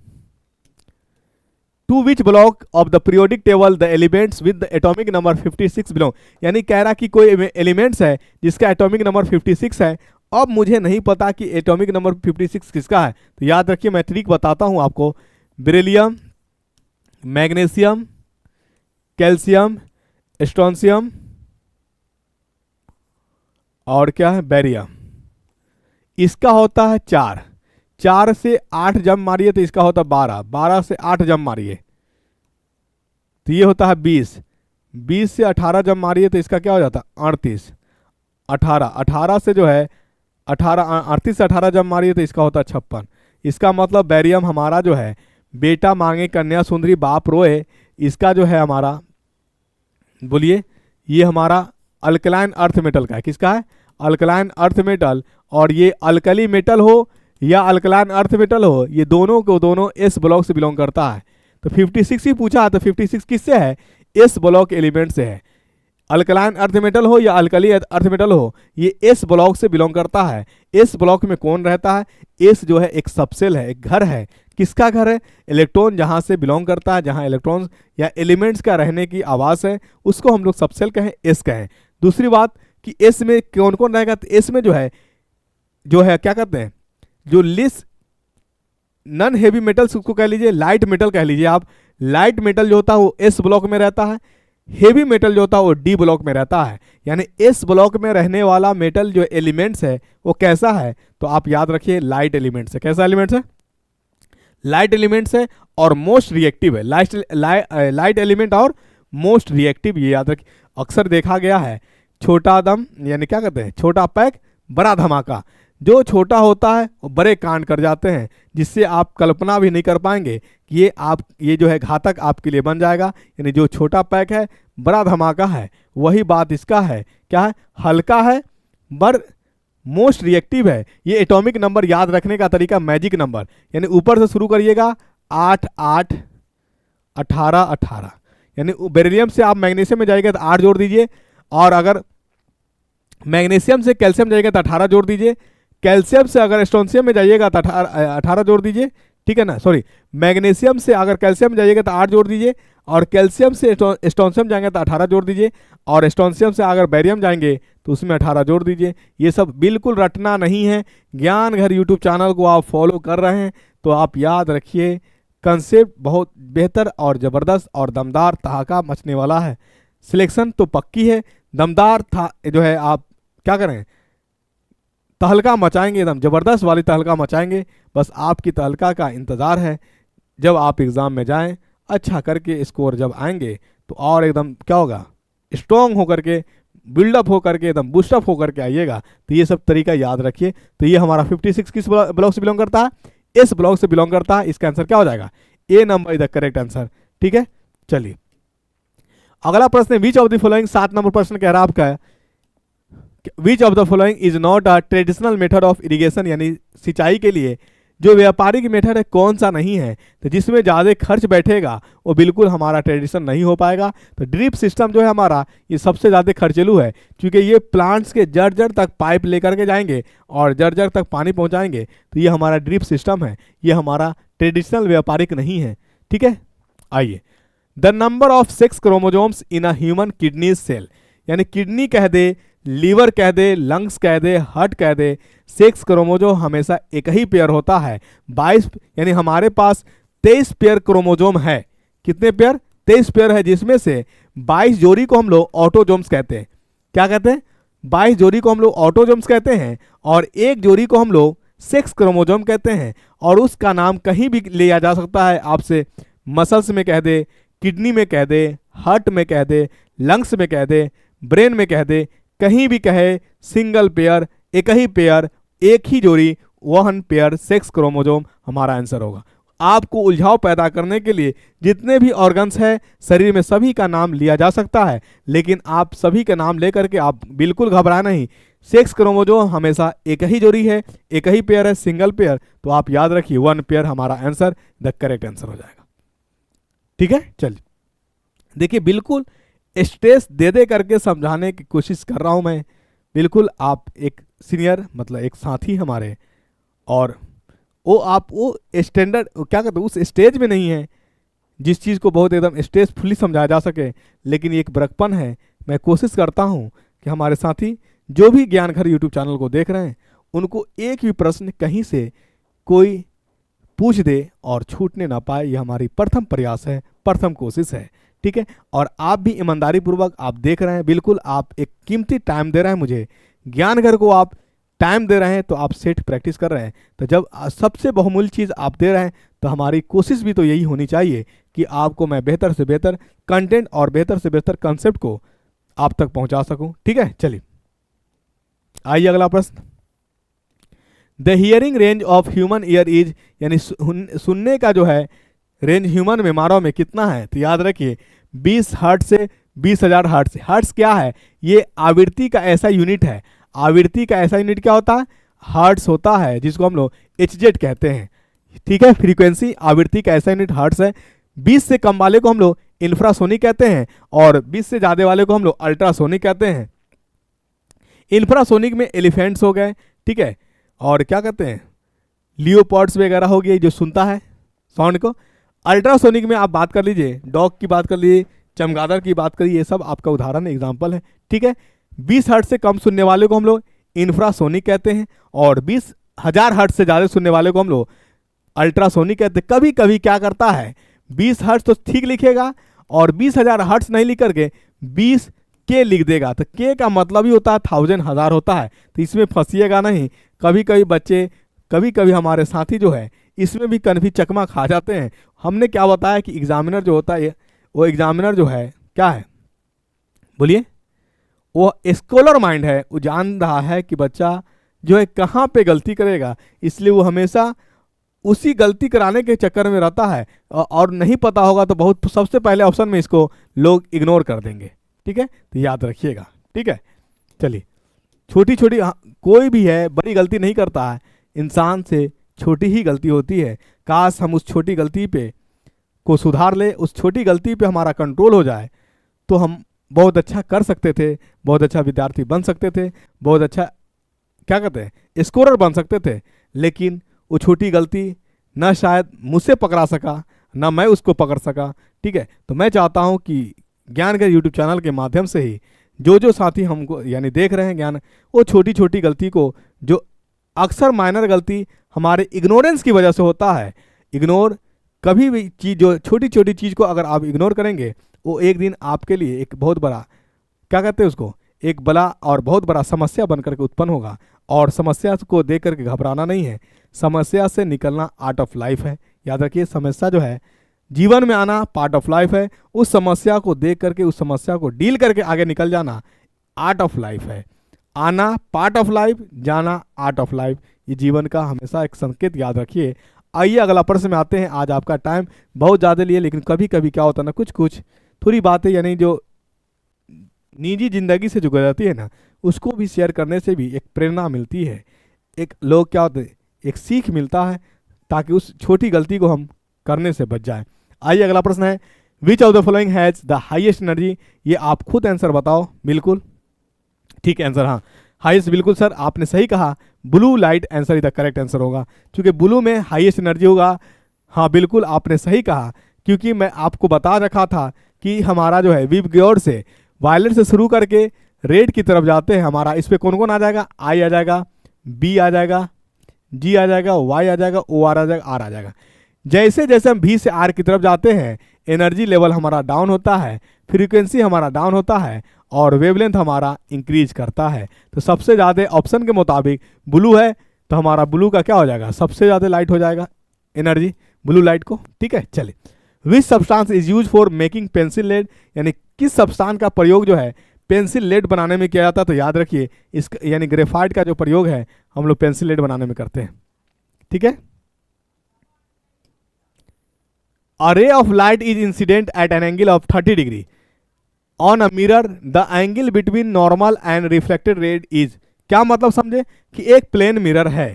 To which block of the periodic table the elements with the atomic number 56 belong. यानी कह रहा कि कोई एलिमेंट्स है जिसका एटॉमिक नंबर 56 है। अब मुझे नहीं पता कि एटॉमिक नंबर 56 किसका है, तो याद रखिए मैं ट्रिक बताता हूं आपको। बेरिलियम, मैग्नीशियम, कैल्शियम, स्ट्रोंशियम और क्या है, बेरियम। इसका होता है 4। 4 से 8 जंप मारिए तो इसका होता है 12, 12 से 8 जंप मारिए तो ये होता है 20, 20 से 18 जंप मारिए तो इसका क्या हो जाता है 38, 18, 18 से जो है 18, 38 से 18 जंप मारिए तो इसका होता है 56। इसका मतलब बैरियम हमारा जो है बेटा मांगे कन्या सुंदरी बाप रोए, इसका जो है हमारा बोलिए ये हमारा अल्कलाइन अर्थ मेटल का है। किसका है? Alkaline earth metal. और ये अल्कली मेटल हो या अल्कलाइन अर्थ मेटल हो, ये दोनों को दोनों एस ब्लॉक से बिलोंग करता है। तो 56 ही पूछा, तो 56 किससे है? एस ब्लॉक एलिमेंट से है। अल्कलाइन अर्थ मेटल हो या अल्कली अर्थ मेटल हो, ये एस ब्लॉक से बिलोंग करता है। एस ब्लॉक में कौन रहता है? एस जो है एक सबसेल है, एक घर है। किसका घर है? इलेक्ट्रॉन जहां से बिलोंग करता है, जहां इलेक्ट्रॉन या एलिमेंट्स का रहने की आवास है, उसको हम लोग सबसेल कहें, एस कहें। दूसरी बात कि एस में कौन कौन रहेगा? तो एस में जो है क्या कहते हैं, जो लिस नॉन हेवी मेटल्स उसको कह लीजिए, लाइट मेटल कह लीजिए आप। लाइट मेटल जो होता है वो एस ब्लॉक में रहता है, हेवी मेटल जो होता है वो डी ब्लॉक में रहता है। यानी एस ब्लॉक में रहने वाला मेटल जो एलिमेंट्स है वो कैसा है? तो आप याद रखिए लाइट एलिमेंट्स है। कैसा एलिमेंट्स है? लाइट एलिमेंट्स है और मोस्ट रिएक्टिव है। लाइट एलिमेंट और मोस्ट रिएक्टिव, ये याद रखिए। अक्सर देखा गया है छोटा दम यानी क्या कहते हैं, छोटा पैक बड़ा धमाका। जो छोटा होता है वो बड़े कांड कर जाते हैं, जिससे आप कल्पना भी नहीं कर पाएंगे कि ये जो है घातक आपके लिए बन जाएगा। यानी जो छोटा पैक है बड़ा धमाका है, वही बात इसका है। क्या है? हल्का है पर मोस्ट रिएक्टिव है। ये एटॉमिक नंबर याद रखने का तरीका मैजिक नंबर, यानी ऊपर से शुरू करिएगा 8 8 18 18, यानी बेरिलियम से आप मैग्नीशियम में जाइएगा तो 8 जोड़ दीजिए, और अगर मैग्नीशियम से कैल्शियम जाइएगा तो 18 जोड़ दीजिए, कैल्शियम से अगर स्ट्रोंशियम में जाइएगा तो 18 जोड़ दीजिए, ठीक है ना। सॉरी, मैग्नीशियम से अगर कैल्शियम जाइएगा तो 8 जोड़ दीजिए, और कैल्शियम से स्ट्रोंशियम जाएंगे तो 18 जोड़ दीजिए, और स्ट्रोंशियम से अगर बैरियम जाएंगे तो उसमें 18 जोड़ दीजिए। ये सब बिल्कुल रटना नहीं है। ज्ञान घर यूट्यूब चैनल को आप फॉलो कर रहे हैं तो आप याद रखिए, कंसेप्ट बहुत बेहतर और ज़बरदस्त और दमदार ठहाका मचने वाला है। सिलेक्शन तो पक्की है, दमदार था जो है, आप क्या करें, तहलका मचाएंगे, एकदम ज़बरदस्त वाली तहलका मचाएंगे। बस आपकी तहलका का इंतज़ार है। जब आप एग्ज़ाम में जाएं, अच्छा करके स्कोर जब आएंगे तो और एकदम क्या होगा, स्ट्रॉन्ग होकर के, बिल्डअप होकर के, एकदम बूस्टअप होकर के आइएगा। तो ये सब तरीका याद रखिए। तो ये हमारा 56 किस ब्लॉक से बिलोंग करता है? इस ब्लॉक से बिलोंग करता है। इसका आंसर क्या हो जाएगा? A number is the correct answer. ठीक है, चलिए अगला प्रश्न है, which of the following, 7 number प्रश्न कह रहा है आपका, which of the following is not a traditional method of irrigation, यानी सिंचाई के लिए जो व्यापारिक मेथड है कौन सा नहीं है? तो जिसमें ज़्यादा खर्च बैठेगा वो बिल्कुल हमारा ट्रेडिशन नहीं हो पाएगा। तो ड्रिप सिस्टम जो है हमारा, ये सबसे ज़्यादा खर्चेलू है, क्योंकि ये प्लांट्स के जड़ जड़ तक पाइप लेकर के जाएंगे और जड़ जड़ तक पानी पहुंचाएंगे। तो ये हमारा ड्रिप सिस्टम है, ये हमारा ट्रेडिशनल व्यापारिक नहीं है। ठीक है, आइए, the number of sex chromosomes in a human kidney cell, यानी किडनी कह दे, लीवर कह दे, लंग्स कह दे, हार्ट कह दे, सेक्स क्रोमोजोम हमेशा एक ही पेयर होता है, 22, यानी हमारे पास 23 पेयर क्रोमोजोम है। कितने पेयर? 23 पेयर है, जिसमें से 22 जोड़ी को हम लोग ऑटोजोम्स कहते हैं। क्या कहते हैं? 22 जोड़ी को हम लोग ऑटोजोम्स कहते हैं, और एक जोड़ी को हम लोग सेक्स क्रोमोजोम कहते हैं। और उसका नाम कहीं भी लिया जा सकता है आपसे, मसल्स में कह दे, किडनी में कह दे, हार्ट में कह दे, लंग्स में कह दे, ब्रेन में कह दे, कहीं भी कहे, सिंगल पेयर, एक ही पेयर, एक ही जोड़ी, 1 पेयर सेक्स क्रोमोजोम हमारा आंसर होगा। आपको उलझाव पैदा करने के लिए जितने भी ऑर्गन्स हैं शरीर में, सभी का नाम लिया जा सकता है, लेकिन आप सभी का नाम लेकर के आप बिल्कुल घबराए नहीं। सेक्स क्रोमोजोम हमेशा एक ही जोड़ी है, एक ही पेयर है, सिंगल पेयर। तो आप याद रखिए 1 पेयर हमारा आंसर, द करेक्ट आंसर हो जाएगा। ठीक है, चलिए देखिए, बिल्कुल स्ट्रेस दे दे करके समझाने की कोशिश कर रहा हूं मैं। बिल्कुल आप एक सीनियर, मतलब एक साथी हमारे, और वो स्टैंडर्ड क्या कहते हैं, उस स्टेज में नहीं है जिस चीज़ को बहुत एकदम स्ट्रेसफुली समझाया जा सके, लेकिन एक बड़कपन है। मैं कोशिश करता हूं कि हमारे साथी जो भी ज्ञान घर यूट्यूब चैनल को देख रहे हैं, उनको एक भी प्रश्न कहीं से कोई पूछ दे और छूटने ना पाए। ये हमारी प्रथम प्रयास है, प्रथम कोशिश है। ठीक है, और आप भी ईमानदारी पूर्वक आप देख रहे हैं, बिल्कुल आप एक कीमती टाइम दे रहे हैं मुझे। ज्ञान घर को आप टाइम दे रहे हैं तो आप सेट प्रैक्टिस कर रहे हैं। तो जब सबसे बहुमूल्य चीज़ आप दे रहे हैं तो हमारी कोशिश भी तो यही होनी चाहिए कि आपको मैं बेहतर से बेहतर कंटेंट और बेहतर से बेहतर कंसेप्ट को आप तक पहुंचा सकूं। ठीक है, चलिए आइए अगला प्रश्न। The hearing range of human ear is, यानी सुनने का जो है रेंज ह्यूमन में मानव में कितना है? तो याद रखिए 20 हर्ट्ज से 20,000 हर्ट्ज। हर्ट्ज क्या है? ये आवृत्ति का ऐसा यूनिट है। आवृत्ति का ऐसा यूनिट क्या होता है? हर्ट्ज होता है, जिसको हम लोग एचजेड कहते हैं। ठीक है, फ्रीक्वेंसी आवृत्ति का ऐसा यूनिट हर्ट्ज है। 20 से कम वाले को हम लोग इंफ्रासोनिक कहते हैं और 20 से ज़्यादा वाले को हम लोग अल्ट्रासोनिक कहते हैं। इंफ्रासोनिक में एलिफेंट्स हो गए, ठीक है, और क्या कहते हैं लियोपर्ड्स वगैरह हो गए जो सुनता है साउंड को। अल्ट्रासोनिक में आप बात कर लीजिए, डॉग की बात कर लीजिए, चमगादड़ की बात करिए, ये सब आपका उदाहरण एग्जाम्पल है। ठीक है, 20 हर्ट्ज से कम सुनने वाले को हम लोग इंफ्रासोनिक कहते हैं और 20,000 हर्ट्ज से ज़्यादा सुनने वाले को हम लोग अल्ट्रासोनिक कहते हैं। कभी कभी क्या करता है 20 हर्ट्ज तो ठीक लिखेगा और 20,000 हर्ट्ज नहीं लिख करके 20 के लिख देगा। तो के का मतलब ही होता है 1000 हज़ार होता है, तो इसमें फंसिएगा नहीं। कभी कभी बच्चे, कभी कभी हमारे साथी जो है इसमें भी कन्फ्यूज चकमा खा जाते हैं। हमने क्या बताया कि एग्जामिनर जो होता है वो एग्जामिनर जो है क्या है, बोलिए, वो स्कॉलर माइंड है। वो जान रहा है कि बच्चा जो है कहाँ पे गलती करेगा, इसलिए वो हमेशा उसी गलती कराने के चक्कर में रहता है और नहीं पता होगा तो बहुत सबसे पहले ऑप्शन में इसको लोग इग्नोर कर देंगे। ठीक है, तो याद रखिएगा। ठीक है, चलिए छोटी छोटी कोई भी है बड़ी गलती नहीं करता है, इंसान से छोटी ही गलती होती है। काश हम उस छोटी गलती पे को सुधार ले, उस छोटी गलती पे हमारा कंट्रोल हो जाए तो हम बहुत अच्छा कर सकते थे, बहुत अच्छा विद्यार्थी बन सकते थे, बहुत अच्छा क्या कहते हैं स्कोरर बन सकते थे। लेकिन वो छोटी गलती न शायद मुझसे पकड़ा सका, न मैं उसको पकड़ सका। ठीक है, तो मैं चाहता हूँ कि ज्ञान घर यूट्यूब चैनल के माध्यम से ही जो साथी हमको यानी देख रहे हैं ज्ञान, वो छोटी छोटी गलती को, जो अक्सर माइनर गलती हमारे इग्नोरेंस की वजह से होता है। इग्नोर कभी भी चीज़, जो छोटी छोटी चीज़ को अगर आप इग्नोर करेंगे वो एक दिन आपके लिए एक बहुत बड़ा क्या कहते हैं उसको, एक बड़ा और बहुत बड़ा समस्या बनकर के उत्पन्न होगा। और समस्या को देख करके घबराना नहीं है, समस्या से निकलना आर्ट ऑफ लाइफ है। याद रखिए, समस्या जो है जीवन में आना पार्ट ऑफ लाइफ है। उस समस्या को देख करके, उस समस्या को डील करके आगे निकल जाना आर्ट ऑफ लाइफ है। आना पार्ट ऑफ लाइफ, जाना आर्ट ऑफ लाइफ, ये जीवन का हमेशा एक संकेत याद रखिए। आइए अगला प्रश्न में आते हैं। आज आपका टाइम बहुत ज़्यादा लिए, लेकिन कभी कभी क्या होता है ना, कुछ कुछ थोड़ी बातें यानी जो निजी जिंदगी से जो गुजरती है ना, उसको भी शेयर करने से भी एक प्रेरणा मिलती है, एक लोग क्या होते हैं, एक सीख मिलता है, ताकि उस छोटी गलती को हम करने से बच जाए। आइए अगला प्रश्न है, which of the following has the highest energy. ये आप खुद आंसर बताओ। बिल्कुल ठीक आंसर, हाँ हाईएस्ट, बिल्कुल सर आपने सही कहा, blue light answer is the correct answer होगा, क्योंकि ब्लू में हाईएस्ट एनर्जी होगा। हाँ बिल्कुल आपने सही कहा, क्योंकि मैं आपको बता रखा था कि हमारा जो है विव ग्योर से वायलेट से शुरू करके रेड की तरफ जाते हैं। हमारा इस पर कौन कौन आ जाएगा, आई आ जाएगा, बी आ जाएगा, जी आ जाएगा, वाई आ जाएगा, ओ आर आ जाएगा, आर आ जाएगा। जैसे जैसे हम भी से आर की तरफ जाते हैं एनर्जी लेवल हमारा डाउन होता है, फ्रीक्वेंसी हमारा डाउन होता है और वेवलेंथ हमारा इंक्रीज करता है। तो सबसे ज़्यादा ऑप्शन के मुताबिक ब्लू है, तो हमारा ब्लू का क्या हो जाएगा, सबसे ज़्यादा लाइट हो जाएगा एनर्जी ब्लू लाइट को। ठीक है, चलिए which substance is use for making pencil lead, यानी किस सब्सटेंस का प्रयोग जो है पेंसिल लेड बनाने में किया जाता है। तो याद रखिए इसका यानी ग्रेफाइट का जो प्रयोग है हम लोग पेंसिल लेड बनाने में करते हैं। ठीक है, A ray of light is incident at an angle of 30 degree on a mirror. The angle between normal and reflected ray is, क्या मतलब समझे कि एक प्लेन मिरर है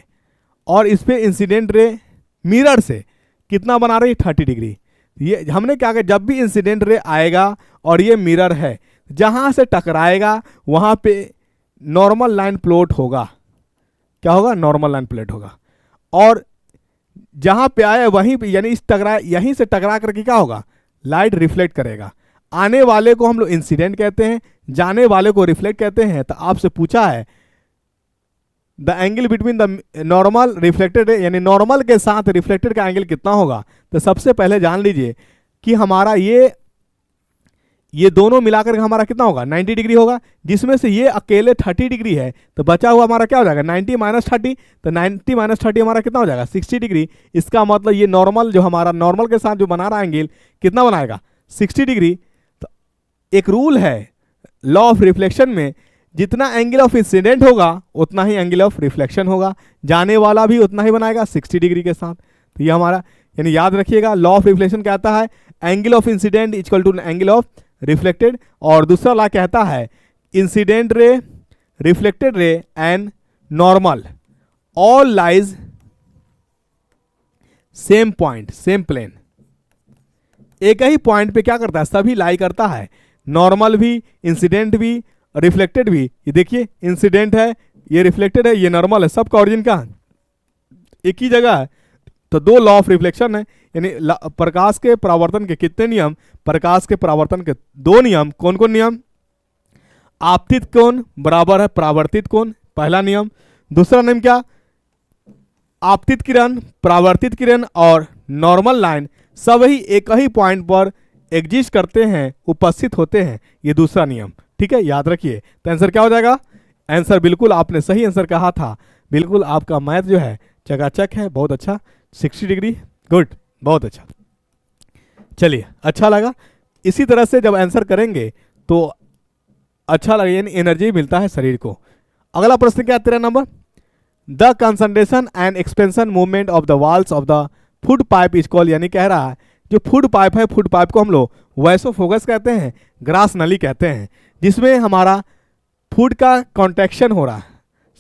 और इस पे इंसिडेंट रे मिरर से कितना बना रही है, 30 डिग्री। ये हमने क्या किया, जब भी इंसिडेंट रे आएगा और ये मिरर है, जहाँ से टकराएगा वहाँ पे नॉर्मल लाइन प्लॉट होगा। क्या होगा, नॉर्मल लाइन प्लॉट होगा। और जहां पे आया वहीं पे यानी इस टकरा यहीं से टकरा करके क्या होगा, लाइट रिफ्लेक्ट करेगा। आने वाले को हम लोग इंसिडेंट कहते हैं, जाने वाले को रिफ्लेक्ट कहते हैं। तो आपसे पूछा है the angle between the normal reflected, यानी नॉर्मल के साथ रिफ्लेक्टेड का एंगल कितना होगा। तो सबसे पहले जान लीजिए कि हमारा ये दोनों मिलाकर के हमारा कितना होगा 90 डिग्री होगा, जिसमें से ये अकेले 30 डिग्री है, तो बचा हुआ हमारा क्या हो जाएगा 90 माइनस 30, तो 90 माइनस 30 हमारा कितना हो जाएगा 60 डिग्री। इसका मतलब ये नॉर्मल जो हमारा नॉर्मल के साथ जो बना रहा एंगल कितना बनाएगा 60 डिग्री। तो एक रूल है लॉ ऑफ रिफ्लेक्शन में, जितना एंगल ऑफ इंसिडेंट होगा उतना ही एंगल ऑफ रिफ्लेक्शन होगा, जाने वाला भी उतना ही बनाएगा 60 डिग्री के साथ। तो ये हमारा यानी याद रखिएगा लॉ ऑफ रिफ्लेक्शन कहता है angle of incident equal to angle of reflected, और दूसरा लॉ कहता है incident ray, reflected ray and normal all lies same point same plane. एक ही पॉइंट पे क्या करता है सभी लाई करता है, नॉर्मल भी, इंसिडेंट भी, रिफ्लेक्टेड भी। ये देखिए इंसिडेंट है, ये रिफ्लेक्टेड है, ये नॉर्मल है, सबका ऑरिजिन का एक ही जगह है। तो दो लॉ ऑफ रिफ्लेक्शन है, यानी प्रकाश के परावर्तन के कितने नियम, प्रकाश के परावर्तन के दो नियम। कौन कौन नियम, आपतित कोण बराबर है परावर्तित कोण, पहला नियम। दूसरा नियम क्या, आपतित किरण, परावर्तित किरण और नॉर्मल लाइन सब ही एक ही पॉइंट पर एग्जिस्ट करते हैं, उपस्थित होते हैं, ये दूसरा नियम। ठीक है, याद रखिए। तो आंसर क्या हो जाएगा, आंसर बिल्कुल आपने सही आंसर कहा था, बिल्कुल आपका मैथ जो है चकाचक है, बहुत अच्छा 60 डिग्री, गुड, बहुत अच्छा। चलिए अच्छा लगा, इसी तरह से जब आंसर करेंगे तो अच्छा लगे, यानी एनर्जी मिलता है शरीर को। अगला प्रश्न क्या है 13 number, the concentration and expansion movement of the walls of the food pipe is called, यानी कह रहा है जो फूड पाइप है, फूड पाइप को हम लोग वैसोफोगस कहते हैं, ग्रास नली कहते हैं, जिसमें हमारा फूड का कॉन्ट्रैक्शन हो रहा है,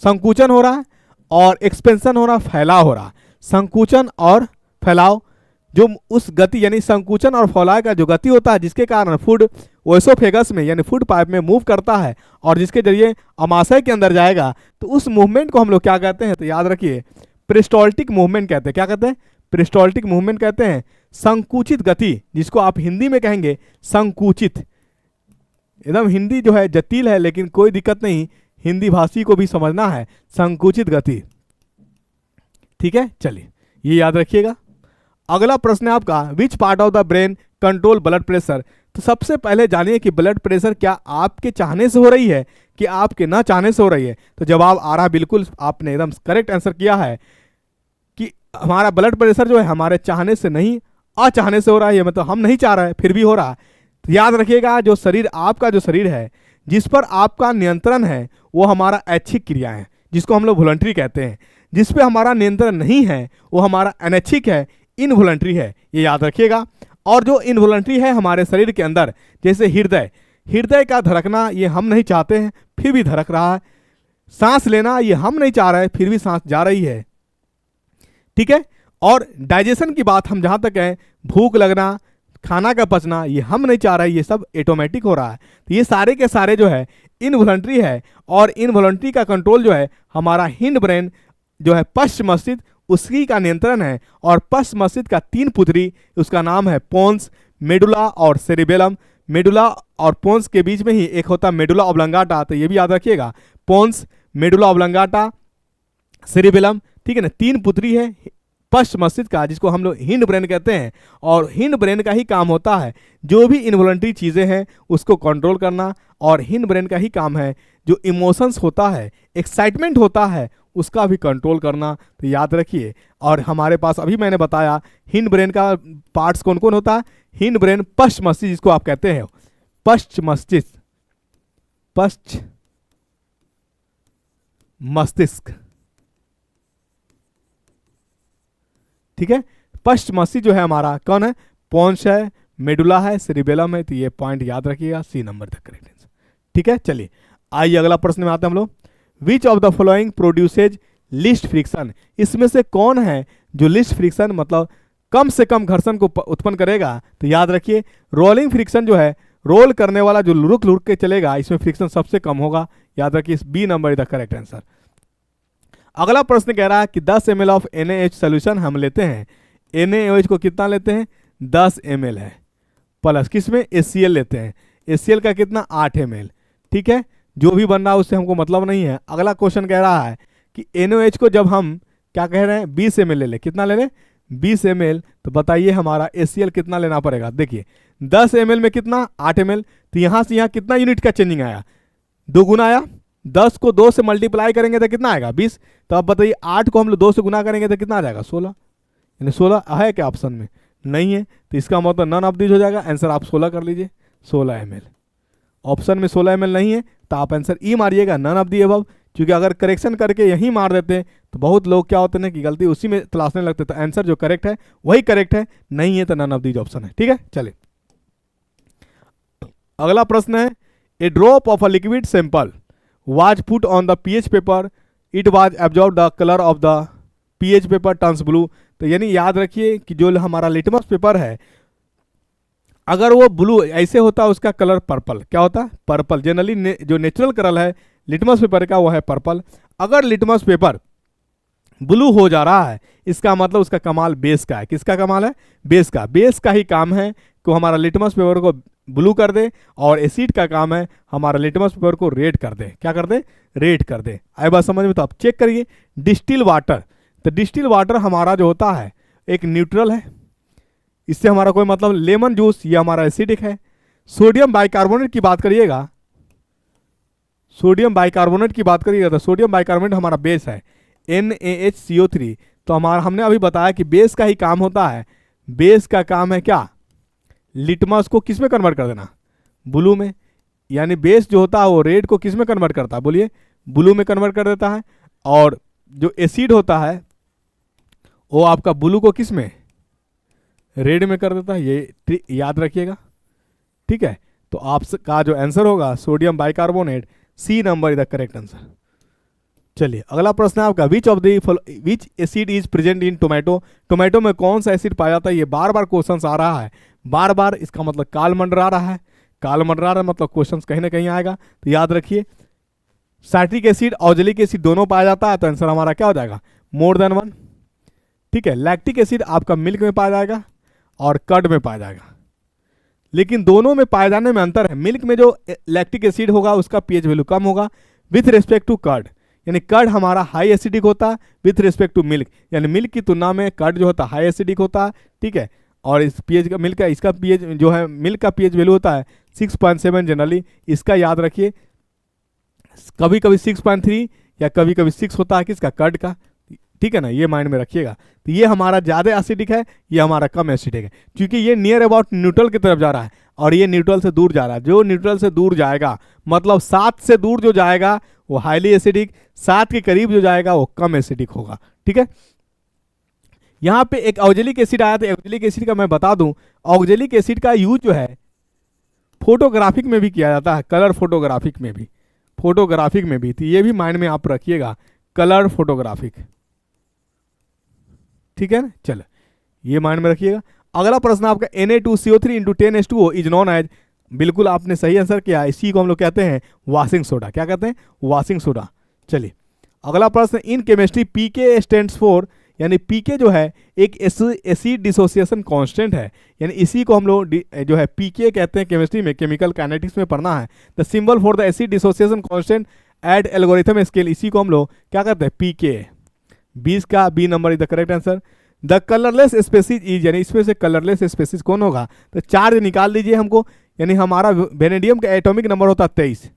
संकुचन हो रहा है, और एक्सपेंशन हो रहा है, फैलाव हो रहा है। संकुचन और फैलाव, जो उस गति यानी संकुचन और फैलाव का जो गति होता है जिसके कारण फूड ओएसोफेगस में यानी फूड पाइप में मूव करता है और जिसके जरिए अमाशय के अंदर जाएगा, तो उस मूवमेंट को हम लोग क्या कहते हैं, तो याद रखिए पेरिस्टाल्टिक मूवमेंट कहते हैं। क्या कहते हैं, पेरिस्टाल्टिक मूवमेंट कहते हैं संकुचित गति, जिसको आप हिंदी में कहेंगे संकुचित। एकदम हिंदी जो है जटिल है, लेकिन कोई दिक्कत नहीं, हिंदी भाषी को भी समझना है, संकुचित गति। ठीक है, चलिए ये याद रखिएगा। अगला प्रश्न है आपका, which part of the brain control blood pressure. तो सबसे पहले जानिए कि ब्लड प्रेशर क्या आपके चाहने से हो रही है कि आपके ना चाहने से हो रही है। तो जवाब आ रहा, बिल्कुल आपने एकदम करेक्ट आंसर किया है कि हमारा ब्लड प्रेशर जो है हमारे चाहने से नहीं, अचाहने से हो रहा है। मतलब हम नहीं चाह रहे हैं फिर भी हो रहा है। तो याद रखिएगा, जो शरीर आपका जो शरीर है जिस पर आपका नियंत्रण है वो हमारा ऐच्छिक क्रिया है, जिसको हम लोग वॉलंटरी कहते हैं। जिस पे हमारा नियंत्रण नहीं है वो हमारा अनैच्छिक है, इनवॉलंटरी है, ये याद रखिएगा। और जो इनवॉलंटरी है हमारे शरीर के अंदर, जैसे हृदय, हृदय का धड़कना ये हम नहीं चाहते हैं फिर भी धड़क रहा है। सांस लेना ये हम नहीं चाह रहे फिर भी सांस जा रही है। ठीक है, और डाइजेशन की बात हम जहां तक है, भूख लगना, खाना का पचना ये हम नहीं चाह रहे, ये सब ऑटोमेटिक हो रहा है। तो ये सारे के सारे जो है इनवॉलंटरी है, और इनवॉलंटरी का कंट्रोल जो है हमारा हिंड ब्रेन जो है पश्चिम मस्तिष्क, उसकी का नियंत्रण है। और पश्चिम मस्तिष्क का 3 पुत्री, उसका नाम है पोन्स, मेडुला और सेरिबेलम। मेडुला और पोन्स के बीच में ही एक होता है मेडुला ऑब्लंगाटा, तो ये भी याद रखिएगा, पोन्स, मेडुला ऑब्लंगाटा, सेरिबेलम। ठीक है ना, 3 पुत्री है पश्चिम मस्तिष्क का, जिसको हम लोग हिंड ब्रेन कहते हैं। और हिंड ब्रेन का ही काम होता है जो भी इनवॉलंटरी चीज़ें हैं उसको कंट्रोल करना, और हिंड ब्रेन का ही काम है जो इमोशंस होता है, एक्साइटमेंट होता है, उसका भी कंट्रोल करना। तो याद रखिए। और हमारे पास अभी मैंने बताया हिंड ब्रेन का पार्ट्स कौन कौन होता है। हिंड ब्रेन पश्चिम मस्तिष्क जिसको आप कहते हैं, पश्चिम मस्तिष्क, पश्चिम मस्तिष्क, ठीक है। पश्चिम मस्तिष्क जो है हमारा कौन है, पोन्स है, मेडुला है, सेरिबेलम है। तो ये पॉइंट याद रखिएगा, सी नंबर तक करेक्ट आंसर। ठीक है, चलिए आइए अगला प्रश्न में आते हैं हम लोग। विच of the following produces list friction, इसमें से कौन है जो लिस्ट फ्रिक्शन मतलब कम से कम घर्षण को उत्पन्न करेगा। तो याद रखिए रोलिंग फ्रिक्शन जो है, रोल करने वाला जो रुक रुक के चलेगा, इसमें फ्रिक्शन सबसे कम होगा। याद रखिए, B number is the correct answer. अगला प्रश्न कह रहा है कि 10 ml ऑफ NaOH सोल्यूशन हम लेते हैं, NaOH को कितना लेते हैं 10 ml है, प्लस किसमें HCl लेते हैं, HCl का कितना 8 ml। ठीक है, जो भी बन रहा है उससे हमको मतलब नहीं है। अगला क्वेश्चन कह रहा है कि NaOH को जब हम क्या कह रहे हैं 20 ml ले लें, कितना ले लें 20 ml, तो बताइए हमारा HCl कितना लेना पड़ेगा। देखिए 10 ml में कितना, 8 ml, तो यहाँ से यहाँ कितना यूनिट का चेंजिंग आया, 2 गुना आया। 10 को 2 से मल्टीप्लाई करेंगे तो कितना आएगा, 20। तो अब बताइए 8 को हम लोग 2 से गुना करेंगे तो कितना आ जाएगा, 16। यानी 16 है क्या ऑप्शन में, नहीं है, तो इसका मतलब नन ऑफ दीज हो जाएगा। आंसर आप 16 कर लीजिए, 16 ml। ऑप्शन में 16 ml नहीं है तो आप आंसर ई मारिएगा, नन ऑफ दी अबव। क्योंकि अगर करेक्शन करके यही मार देते हैं तो बहुत लोग क्या होते हैं कि गलती उसी में तलाशने लगते हैं। तो आंसर जो करेक्ट है वही करेक्ट है, नहीं है तो नन ऑफ दीज ऑप्शन है। ठीक है, चलिए अगला प्रश्न है, a drop of a liquid sample was put on the pH paper, it was absorb the colour of the pH paper turns blue. तो यानी याद रखिए कि जो हमारा लिटमस पेपर है, अगर वो ब्लू ऐसे होता है उसका कलर पर्पल, क्या होता है, पर्पल। जनरली जो नेचुरल कलर है लिटमस पेपर का वो है पर्पल। अगर लिटमस पेपर ब्लू हो जा रहा है इसका मतलब उसका कमाल बेस का है। किसका कमाल है, बेस का। बेस का ही काम है कि हमारा लिटमस पेपर को ब्लू कर दे, और एसिड का काम है हमारा लिटमस पेपर को रेड कर दे। क्या कर दे, रेड कर दे। आए बात समझ में। तो आप चेक करिए डिस्टिल वाटर, तो डिस्टिल वाटर हमारा जो होता है एक न्यूट्रल है, इससे हमारा कोई मतलब, लेमन जूस ये हमारा एसिडिक है। सोडियम बाइकार्बोनेट की बात करिएगा, सोडियम बाइकार्बोनेट की बात करिएगा तो सोडियम बाइकार्बोनेट हमारा बेस है NaHCO3। तो हमारा हमने अभी बताया कि बेस का ही काम होता है। बेस का काम है क्या, लिटमस को किस में कन्वर्ट कर देना, ब्लू में। यानी बेस जो होता है वो रेड को किस में कन्वर्ट करता है, बोलिए, ब्लू में कन्वर्ट कर देता है। और जो एसिड होता है वो आपका ब्लू को किस में, रेड में कर देता है। ये याद रखिएगा, ठीक है। तो आपका जो आंसर होगा sodium bicarbonate, C number is the correct answer. चलिए अगला प्रश्न है आपका, which acid is present in tomato. Tomato में कौन सा एसिड पाया जाता है, ये बार बार क्वेश्चन आ रहा है, बार बार। इसका मतलब काल मंडरा रहा है, काल मंडरा रहा है मतलब क्वेश्चन कहीं ना कहीं आएगा। तो याद रखिए साइट्रिक एसिड ऑक्जेलिक एसिड दोनों पाया जाता है, तो आंसर हमारा क्या हो जाएगा, मोर देन 1। ठीक है, लैक्टिक एसिड आपका मिल्क में पाया जाएगा और कर्ड में पाया जाएगा, लेकिन दोनों में पाए जाने में अंतर है। मिल्क में जो लैक्टिक एसिड होगा उसका पीएच वैल्यू कम होगा विथ रिस्पेक्ट टू कर्ड, यानी कर्ड हमारा हाई एसिडिक होता है विथ रिस्पेक्ट टू मिल्क, यानी मिल्क की तुलना में कर्ड जो होता है हाई एसिडिक होता है। ठीक है, और इस पीएच का मिल्क का इसका पीएच जो है मिल्क का पीएच वैल्यू होता है 6.7 जनरली। इसका याद रखिए, कभी कभी 6.3 या कभी कभी 6 होता है किसका, कर्ड का। ठीक है ना, ये माइंड में रखिएगा। तो ये हमारा ज़्यादा एसिडिक है, ये हमारा कम एसिडिक है, क्योंकि ये नियर अबाउट न्यूट्रल की तरफ जा रहा है और ये न्यूट्रल से दूर जा रहा है। जो न्यूट्रल से दूर जाएगा मतलब 7 से दूर जो जाएगा वो हाईली एसिडिक, 7 के करीब जो जाएगा वो कम एसिडिक होगा। ठीक है, यहाँ पे एक ऑक्जेलिक एसिड आया था। ऑक्जेलिक एसिड का मैं बता दूं, ऑक्जेलिक एसिड का यूज जो है फोटोग्राफिक में भी किया जाता है, कलर फोटोग्राफिक में भी, फोटोग्राफिक में भी। तो ये भी माइंड में आप रखिएगा, कलर फोटोग्राफिक। ठीक है ना, चलो ये माइंड में रखिएगा। अगला प्रश्न आपका Na2CO3 into 10H2O is known as, बिल्कुल आपने सही आंसर किया। इसी को हम लोग कहते हैं वॉशिंग सोडा। क्या कहते हैं, वॉशिंग सोडा। चलिए अगला प्रश्न, in chemistry PK stands for, यानी पीके जो है एक एसिड डिसोसिएशन कांस्टेंट है, यानी इसी को हम लोग जो है पीके कहते हैं केमिस्ट्री में, केमिकल काइनेटिक्स में पढ़ना है। The symbol for the acid dissociation constant eight algorithm scale, इसी को हम लोग क्या कहते हैं, पीके। 20 का B number is the correct answer. The colourless species is, यानी इसमें से कलरलेस स्पेसीज कौन होगा, तो चार्ज निकाल दीजिए हमको। यानी हमारा वेनेडियम का एटॉमिक नंबर होता है 23।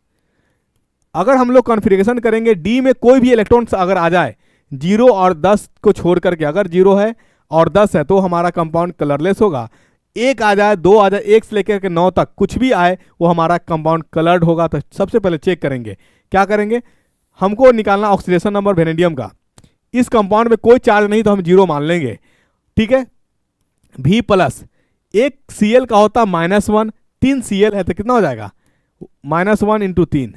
अगर हम लोग कॉन्फ़िगरेशन करेंगे डी में कोई भी इलेक्ट्रॉन्स अगर आ जाए 0 और 10 को छोड़ करके, अगर 0 है और 10 है तो हमारा कंपाउंड कलरलेस होगा। 1 आ जाए, 2 आ जाए, 1 से लेकर के 9 तक कुछ भी आए वो हमारा कंपाउंड कलर्ड होगा। तो सबसे पहले चेक करेंगे, क्या करेंगे, हमको निकालना ऑक्सीडेशन नंबर वेनेडियम का। इस कंपाउंड में कोई चार्ज नहीं तो हम 0 मान लेंगे। ठीक है, V प्लस, एक Cl का होता -1, 3 Cl है तो कितना हो जाएगा, -1 इंटू 3।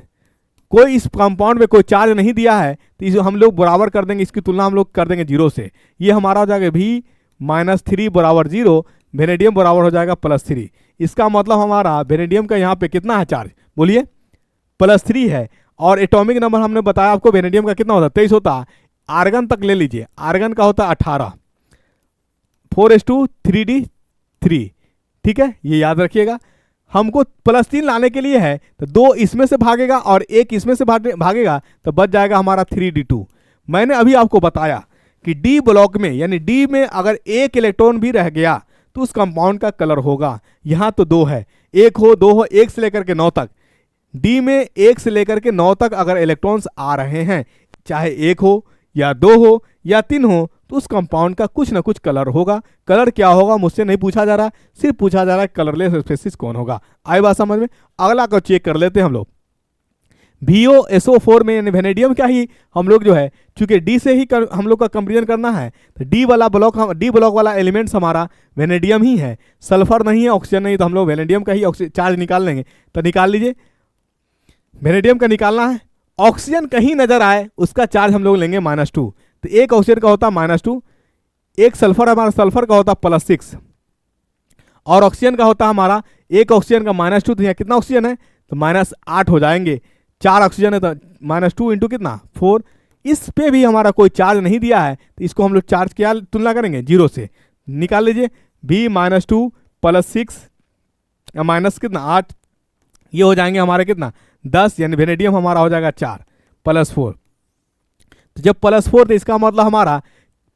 कोई इस कंपाउंड में कोई चार्ज नहीं दिया है तो इसे हम लोग बराबर कर देंगे, इसकी तुलना हम लोग कर देंगे 0 से। ये हमारा हो जाएगा V -3 बराबर 0, वेनेडियम बराबर हो जाएगा +3। इसका मतलब हमारा वेनेडियम का यहाँ पे कितना है चार्ज, बोलिए, +3 है। और एटॉमिक नंबर हमने बताया आपको वेनेडियम का कितना होता है, 23 होता है। आर्गन तक ले लीजिए, आर्गन का होता है 18, 4:3D3। ठीक है, ये याद रखिएगा। हमको +3 लाने के लिए है तो 2 इसमें से भागेगा और 1 इसमें से भागेगा तो बच जाएगा हमारा 3D2। मैंने अभी आपको बताया कि डी ब्लॉक में यानी डी में अगर एक इलेक्ट्रॉन भी रह गया तो उस कंपाउंड का कलर होगा। यहां तो 2 है, 1 हो 2 हो, 1 से लेकर के 9 तक, डी में 1 से लेकर के 9 तक अगर इलेक्ट्रॉन्स आ रहे हैं, चाहे 1 हो या 2 हो या 3 हो, तो उस कंपाउंड का कुछ ना कुछ कलर होगा। कलर क्या होगा मुझसे नहीं पूछा जा रहा, सिर्फ पूछा जा रहा है कलरलेस स्पेसीज कौन होगा। आई बात समझ में। अगला को चेक कर लेते हैं हम लोग। VOSO4 में यानी वेनेडियम का ही हम लोग जो है, चूंकि डी से ही हम लोग का कंपेरिजन करना है, तो डी ब्लॉक वाला एलिमेंट्स हमारा वेनेडियम ही है, सल्फर नहीं है, ऑक्सीजन नहीं, तो हम लोग वेनेडियम का ही चार्ज निकाल लेंगे। तो निकाल लीजिए, वेनेडियम का निकालना है। ऑक्सीजन कहीं नजर आए उसका चार्ज हम लोग लेंगे -2, तो एक ऑक्सीजन का होता है -2, एक सल्फर हमारा सल्फर का होता है +6, और ऑक्सीजन का होता है हमारा, एक ऑक्सीजन का -2, तो यहाँ कितना ऑक्सीजन है तो -8 हो जाएंगे। 4 ऑक्सीजन है तो -2 इंटू कितना 4। इस पे भी हमारा कोई चार्ज नहीं दिया है, तो इसको हम लोग चार्ज क्या तुलना करेंगे 0 से। निकाल लीजिए, B -2 +6 माइनस कितना 8, ये हो जाएंगे हमारे कितना 10, यानी वेनेडियम हमारा हो जाएगा 4 +4। तो जब +4 तो इसका मतलब हमारा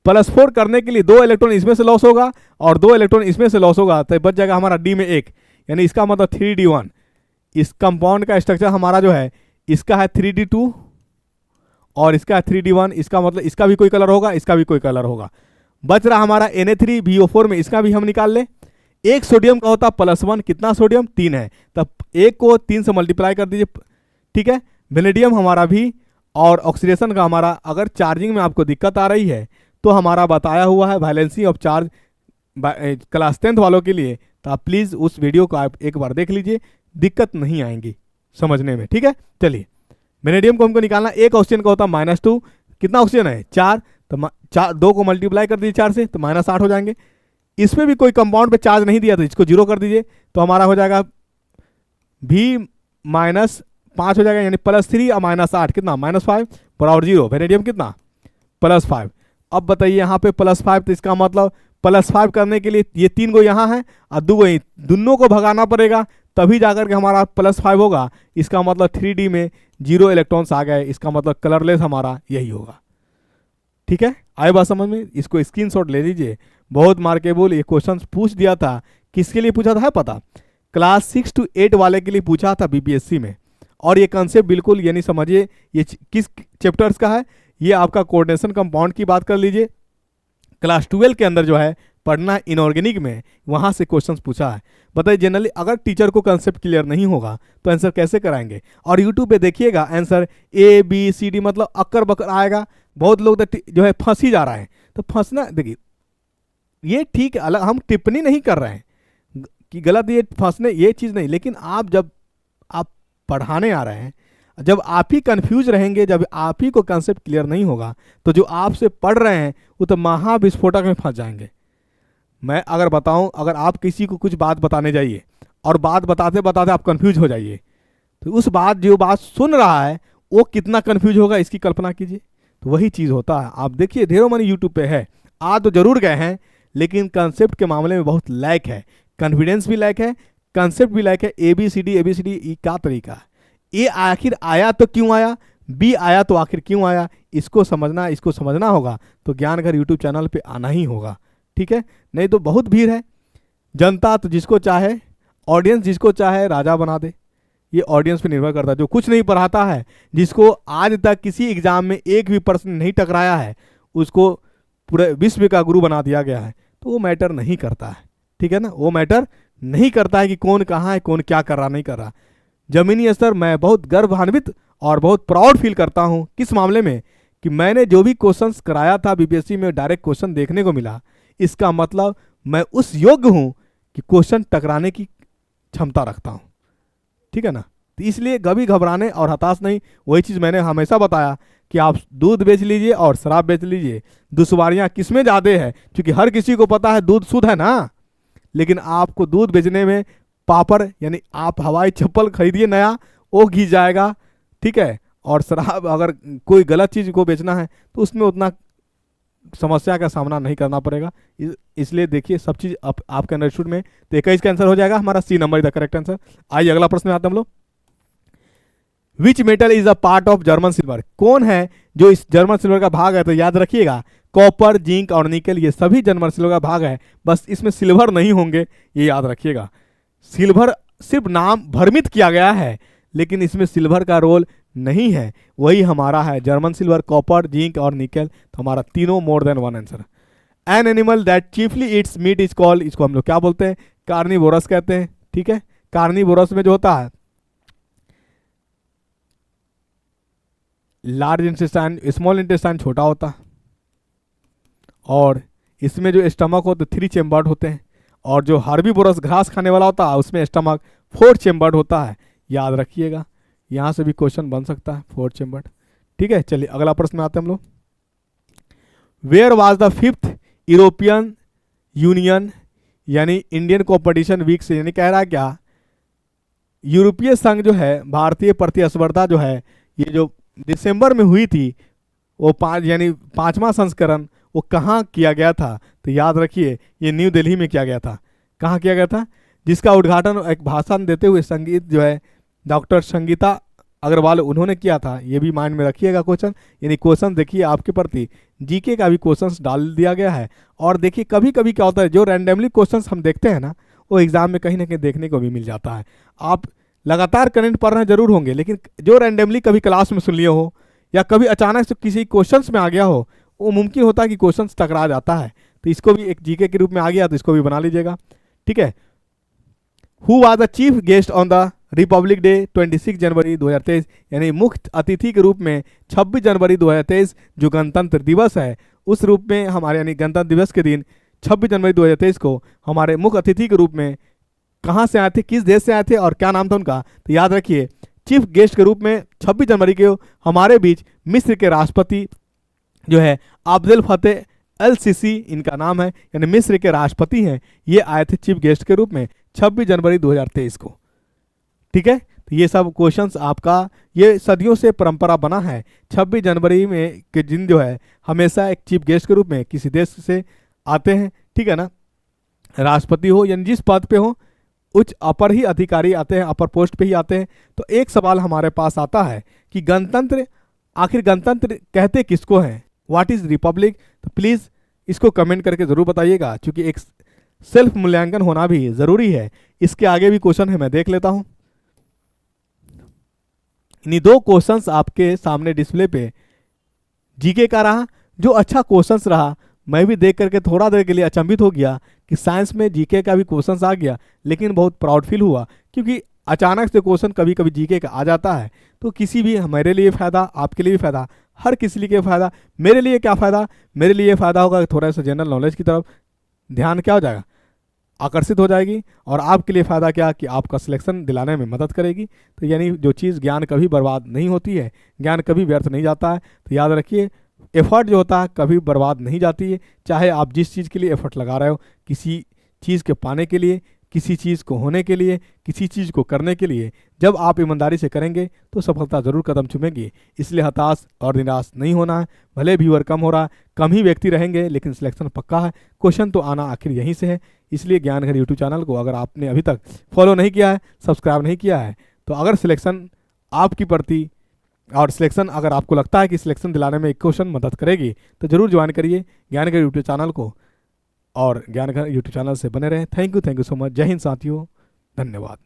+4 करने के लिए 2 इलेक्ट्रॉन इसमें से लॉस होगा और 2 इलेक्ट्रॉन इसमें से लॉस होगा, तो बच जाएगा हमारा डी में 1, यानी इसका मतलब 3D1। इस कंपाउंड का स्ट्रक्चर हमारा जो है, इसका है 3D2 और इसका है 3D1। इसका मतलब इसका भी कोई कलर होगा, इसका भी कोई कलर होगा। बच रहा हमारा Na3VO4 में, इसका भी हम निकाल ले। एक सोडियम का होता +1, कितना सोडियम 3 है, तब 1 को 3 से मल्टीप्लाई कर दीजिए, ठीक है। वेनेडियम हमारा भी, और ऑक्सीडेशन का हमारा, अगर चार्जिंग में आपको दिक्कत आ रही है तो हमारा बताया हुआ है valency of charge class 10th वालों के लिए, तो आप प्लीज़ उस वीडियो को आप एक बार देख लीजिए, दिक्कत नहीं आएंगी समझने में, ठीक है। चलिए, वेनेडियम को हमको निकालना, एक ऑक्सीजन का होता है -2, कितना ऑक्सीजन है 4, तो 2 को मल्टीप्लाई कर दीजिए 4 से, तो -8 हो जाएंगे। इसमें भी कोई कंपाउंड पे चार्ज नहीं दिया, तो इसको 0 कर दीजिए, तो हमारा हो जाएगा V -5 हो जाएगा, यानी +3 और -8 कितना -5 बराबर 0। वेनेडियम कितना +5। अब बताइए यहाँ पे +5, तो इसका मतलब +5 करने के लिए ये 3 गो यहाँ है और 2 गो, दोनों को भगाना पड़ेगा, तभी जाकर के हमारा +5 होगा। इसका मतलब 3D में 0 इलेक्ट्रॉन्स आ गए, इसका मतलब कलरलेस हमारा यही होगा, ठीक है। आए बात समझ में। इसको स्क्रीनशॉट ले लीजिए, बहुत मार्केबल ये क्वेश्चन पूछ दिया था। किसके लिए पूछा था है पता, क्लास 6 to 8 वाले के लिए पूछा था BPSC में। और ये कंसेप्ट बिल्कुल यानी समझिए, ये किस चैप्टर्स का है, ये आपका कोऑर्डिनेशन कंपाउंड की बात कर लीजिए। क्लास 12 के अंदर जो है पढ़ना इनऑर्गेनिक में, वहाँ से क्वेश्चंस पूछा है। बताइए, जनरली अगर टीचर को कंसेप्ट क्लियर नहीं होगा तो आंसर कैसे कराएंगे। और यूट्यूब पे देखिएगा आंसर ABCD मतलब अक्कर बकर आएगा। बहुत लोग जो है फंस ही जा रहा है, तो फंसना, देखिए ये ठीक है, अलग हम टिप्पणी नहीं कर रहे हैं कि गलत, ये फंसने ये चीज़ नहीं, लेकिन आप जब आप पढ़ाने आ रहे हैं, जब आप ही कंफ्यूज रहेंगे, जब आप ही को कंसेप्ट क्लियर नहीं होगा, तो जो आपसे पढ़ रहे हैं वो तो महाविस्फोटक में फंस जाएंगे। मैं अगर बताऊं, अगर आप किसी को कुछ बात बताने जाइए और बात बताते बताते आप कंफ्यूज हो जाइए, तो उस बात जो बात सुन रहा है वो कितना कंफ्यूज होगा, इसकी कल्पना कीजिए। तो वही चीज़ होता है। आप देखिए, ढेरों मनी यूट्यूब पे है, आ तो जरूर गए हैं, लेकिन कंसेप्ट के मामले में बहुत लैक है, कॉन्फिडेंस भी लैक है, कंसेप्ट भी लैक है। ABCD क्या तरीका है, ए आखिर आया तो क्यों आया, B आया तो आखिर क्यों आया, इसको समझना होगा, तो ज्ञान घर यूट्यूब चैनल पे आना ही होगा, ठीक है। नहीं तो बहुत भीड़ है, जनता तो जिसको चाहे, ऑडियंस जिसको चाहे राजा बना दे, ये ऑडियंस पे निर्भर करता है। जो कुछ नहीं पढ़ाता है, जिसको आज तक किसी एग्जाम में एक भी प्रश्न नहीं टकराया है, उसको पूरे विश्व का गुरु बना दिया गया है, तो वो मैटर नहीं करता है, ठीक है ना। वो मैटर नहीं करता है कि कौन कहाँ है, कौन क्या कर रहा नहीं कर रहा। जमीनी स्तर मैं बहुत गर्वान्वित और बहुत प्राउड फील करता हूँ किस मामले में, कि मैंने जो भी क्वेश्चंस कराया था BPSC में, डायरेक्ट क्वेश्चन देखने को मिला। इसका मतलब मैं उस योग्य हूँ कि क्वेश्चन टकराने की क्षमता रखता हूँ, ठीक है ना। तो इसलिए कभी घबराने और हताश नहीं। वही चीज़ मैंने हमेशा बताया कि आप दूध बेच लीजिए और शराब बेच लीजिए, दुश्वारियाँ किसमें ज़्यादा है, क्योंकि हर किसी को पता है दूध शुद्ध है ना, लेकिन आपको दूध बेचने में पापड़ यानी आप हवाई चप्पल खरीदिए नया, वो घिस जाएगा, ठीक है। और शराब अगर कोई गलत चीज़ को बेचना है तो उसमें उतना समस्या का सामना नहीं करना पड़ेगा। इसलिए देखिए सब चीज़ आपके अंडरस्टूड में, तो 21 का आंसर हो जाएगा हमारा C number is the correct answer. आइए अगला प्रश्न में आते हैं हम लोग। Which metal is a part of German silver, कौन है जो इस जर्मन सिल्वर का भाग है, तो याद रखिएगा कॉपर, जिंक और निकल ये सभी जर्मन सिल्वर का भाग है, बस इसमें सिल्वर नहीं होंगे, ये याद रखिएगा। सिल्वर सिर्फ नाम भ्रमित किया गया है, लेकिन इसमें सिल्वर का रोल नहीं है, वही हमारा है जर्मन सिल्वर, कॉपर, जिंक और निकल। तो हमारा तीनों more than one answer. An animal that chiefly eats meat is called, इसको हम लोग क्या बोलते हैं? कार्निवोरस कहते हैं। ठीक है, कार्निवोरस में जो होता है लार्ज इंटेस्टाइन, स्मॉल इंटेस्टाइन छोटा होता है, और इसमें जो स्टमक होते 3 चेम्बर्ड होते हैं, और जो हार्बीवोरस घास खाने वाला होता है उसमें स्टमक 4 चेम्बर्ड होता है, याद रखिएगा। यहाँ से भी क्वेश्चन बन सकता है 4 चेम्बर्ड। ठीक है, चलिए अगला प्रश्न में आते हैं हम लोग। Where was the 5th European Union यानी इंडियन कॉम्पिटिशन वीक से, यानी कह रहा है क्या यूरोपीय संघ जो है, भारतीय प्रतिस्पर्धा जो है, ये जो दिसंबर में हुई थी वो यानी 5वां संस्करण, वो कहाँ किया गया था? तो याद रखिए ये न्यू दिल्ली में किया गया था। कहाँ किया गया था? जिसका उद्घाटन एक भाषण देते हुए संगीत जो है डॉक्टर संगीता अग्रवाल उन्होंने किया था। ये भी माइंड में रखिएगा क्वेश्चन, यानी क्वेश्चन देखिए आपके प्रति जीके का भी क्वेश्चन डाल दिया गया है। और देखिए कभी कभी क्या होता है, जो रैंडमली क्वेश्चन हम देखते हैं ना, वो एग्जाम में कहीं ना कहीं देखने को भी मिल जाता है। आप लगातार करंट पढ़ रहे जरूर होंगे, लेकिन जो रैंडमली कभी क्लास में सुन लिए हो या कभी अचानक से किसी क्वेश्चन में आ गया हो, वो मुमकिन होता है कि क्वेश्चन टकरा जाता है। तो इसको भी एक जीके के रूप में आ गया, तो इसको भी बना लीजिएगा। ठीक है, who was the chief guest on the Republic day 26 जनवरी 2023, यानी मुख्य अतिथि के रूप में 26 जनवरी 2023 जो गणतंत्र दिवस है, उस रूप में हमारे यानी गणतंत्र दिवस के दिन 26 जनवरी 2023 को हमारे मुख्य अतिथि के रूप में कहाँ से आए थे, किस देश से आए थे और क्या नाम था उनका? तो याद रखिए चीफ गेस्ट के रूप में 26 जनवरी को हमारे बीच मिस्र के राष्ट्रपति जो है अब्देल फतेह अल सीसी इनका नाम है, यानी मिस्र के राष्ट्रपति हैं, ये आए थे चीफ गेस्ट के रूप में 26 जनवरी 2023 को। ठीक है, तो ये सब क्वेश्चंस आपका ये सदियों से परंपरा बना है। 26 जनवरी में के दिन जो है हमेशा एक चीफ गेस्ट के रूप में किसी देश से आते हैं। ठीक है ना, राष्ट्रपति हो यानी जिस पद पे हो, उच्च अपर ही अधिकारी आते हैं, अपर पोस्ट पे ही आते हैं। तो एक सवाल हमारे पास आता है कि गणतंत्र, आखिर गणतंत्र कहते किसको हैं? What is Republic? तो प्लीज़ इसको कमेंट करके ज़रूर बताइएगा, क्योंकि एक सेल्फ मूल्यांकन होना भी ज़रूरी है। इसके आगे भी क्वेश्चन है, मैं देख लेता हूँ। इन्हीं 2 क्वेश्चंस आपके सामने डिस्प्ले पे जीके का रहा। जो अच्छा क्वेश्चंस रहा, मैं भी देख करके थोड़ा देर के लिए अचंभित हो गया कि साइंस में जीके का भी क्वेश्चंस आ गया, लेकिन बहुत प्राउड फील हुआ, क्योंकि अचानक से क्वेश्चन कभी कभी जीके का आ जाता है। तो किसी भी, मेरे लिए फ़ायदा, आपके लिए भी फ़ायदा, हर किसी लिए फ़ायदा। मेरे लिए क्या फ़ायदा? मेरे लिए फ़ायदा होगा कि थोड़ा सा जनरल नॉलेज की तरफ ध्यान क्या हो जाएगा, आकर्षित हो जाएगी। और आपके लिए फ़ायदा क्या कि आपका सिलेक्शन दिलाने में मदद करेगी। तो यानी जो चीज़, ज्ञान कभी बर्बाद नहीं होती है, ज्ञान कभी व्यर्थ नहीं जाता है। तो याद रखिए एफर्ट जो होता है कभी बर्बाद नहीं जाती है। चाहे आप जिस चीज़ के लिए एफर्ट लगा रहे हो, किसी चीज़ के पाने के लिए, किसी चीज़ को होने के लिए, किसी चीज़ को करने के लिए, जब आप ईमानदारी से करेंगे तो सफलता ज़रूर कदम चूमेगी। इसलिए हताश और निराश नहीं होना है। भले व्यूअर कम हो रहा है, कम ही व्यक्ति रहेंगे, लेकिन सिलेक्शन पक्का है। क्वेश्चन तो आना आखिर यहीं से है। इसलिए ज्ञान घर यूट्यूब चैनल को अगर आपने अभी तक फॉलो नहीं किया है, सब्सक्राइब नहीं किया है, तो अगर सिलेक्शन आपकी प्रति और सिलेक्शन अगर आपको लगता है कि सिलेक्शन दिलाने में एक क्वेश्चन मदद करेगी, तो जरूर ज्वाइन करिए ज्ञान घर यूट्यूब चैनल को, और ज्ञान घर यूट्यूब चैनल से बने रहें। Thank you so much. जय हिंद साथियों, धन्यवाद।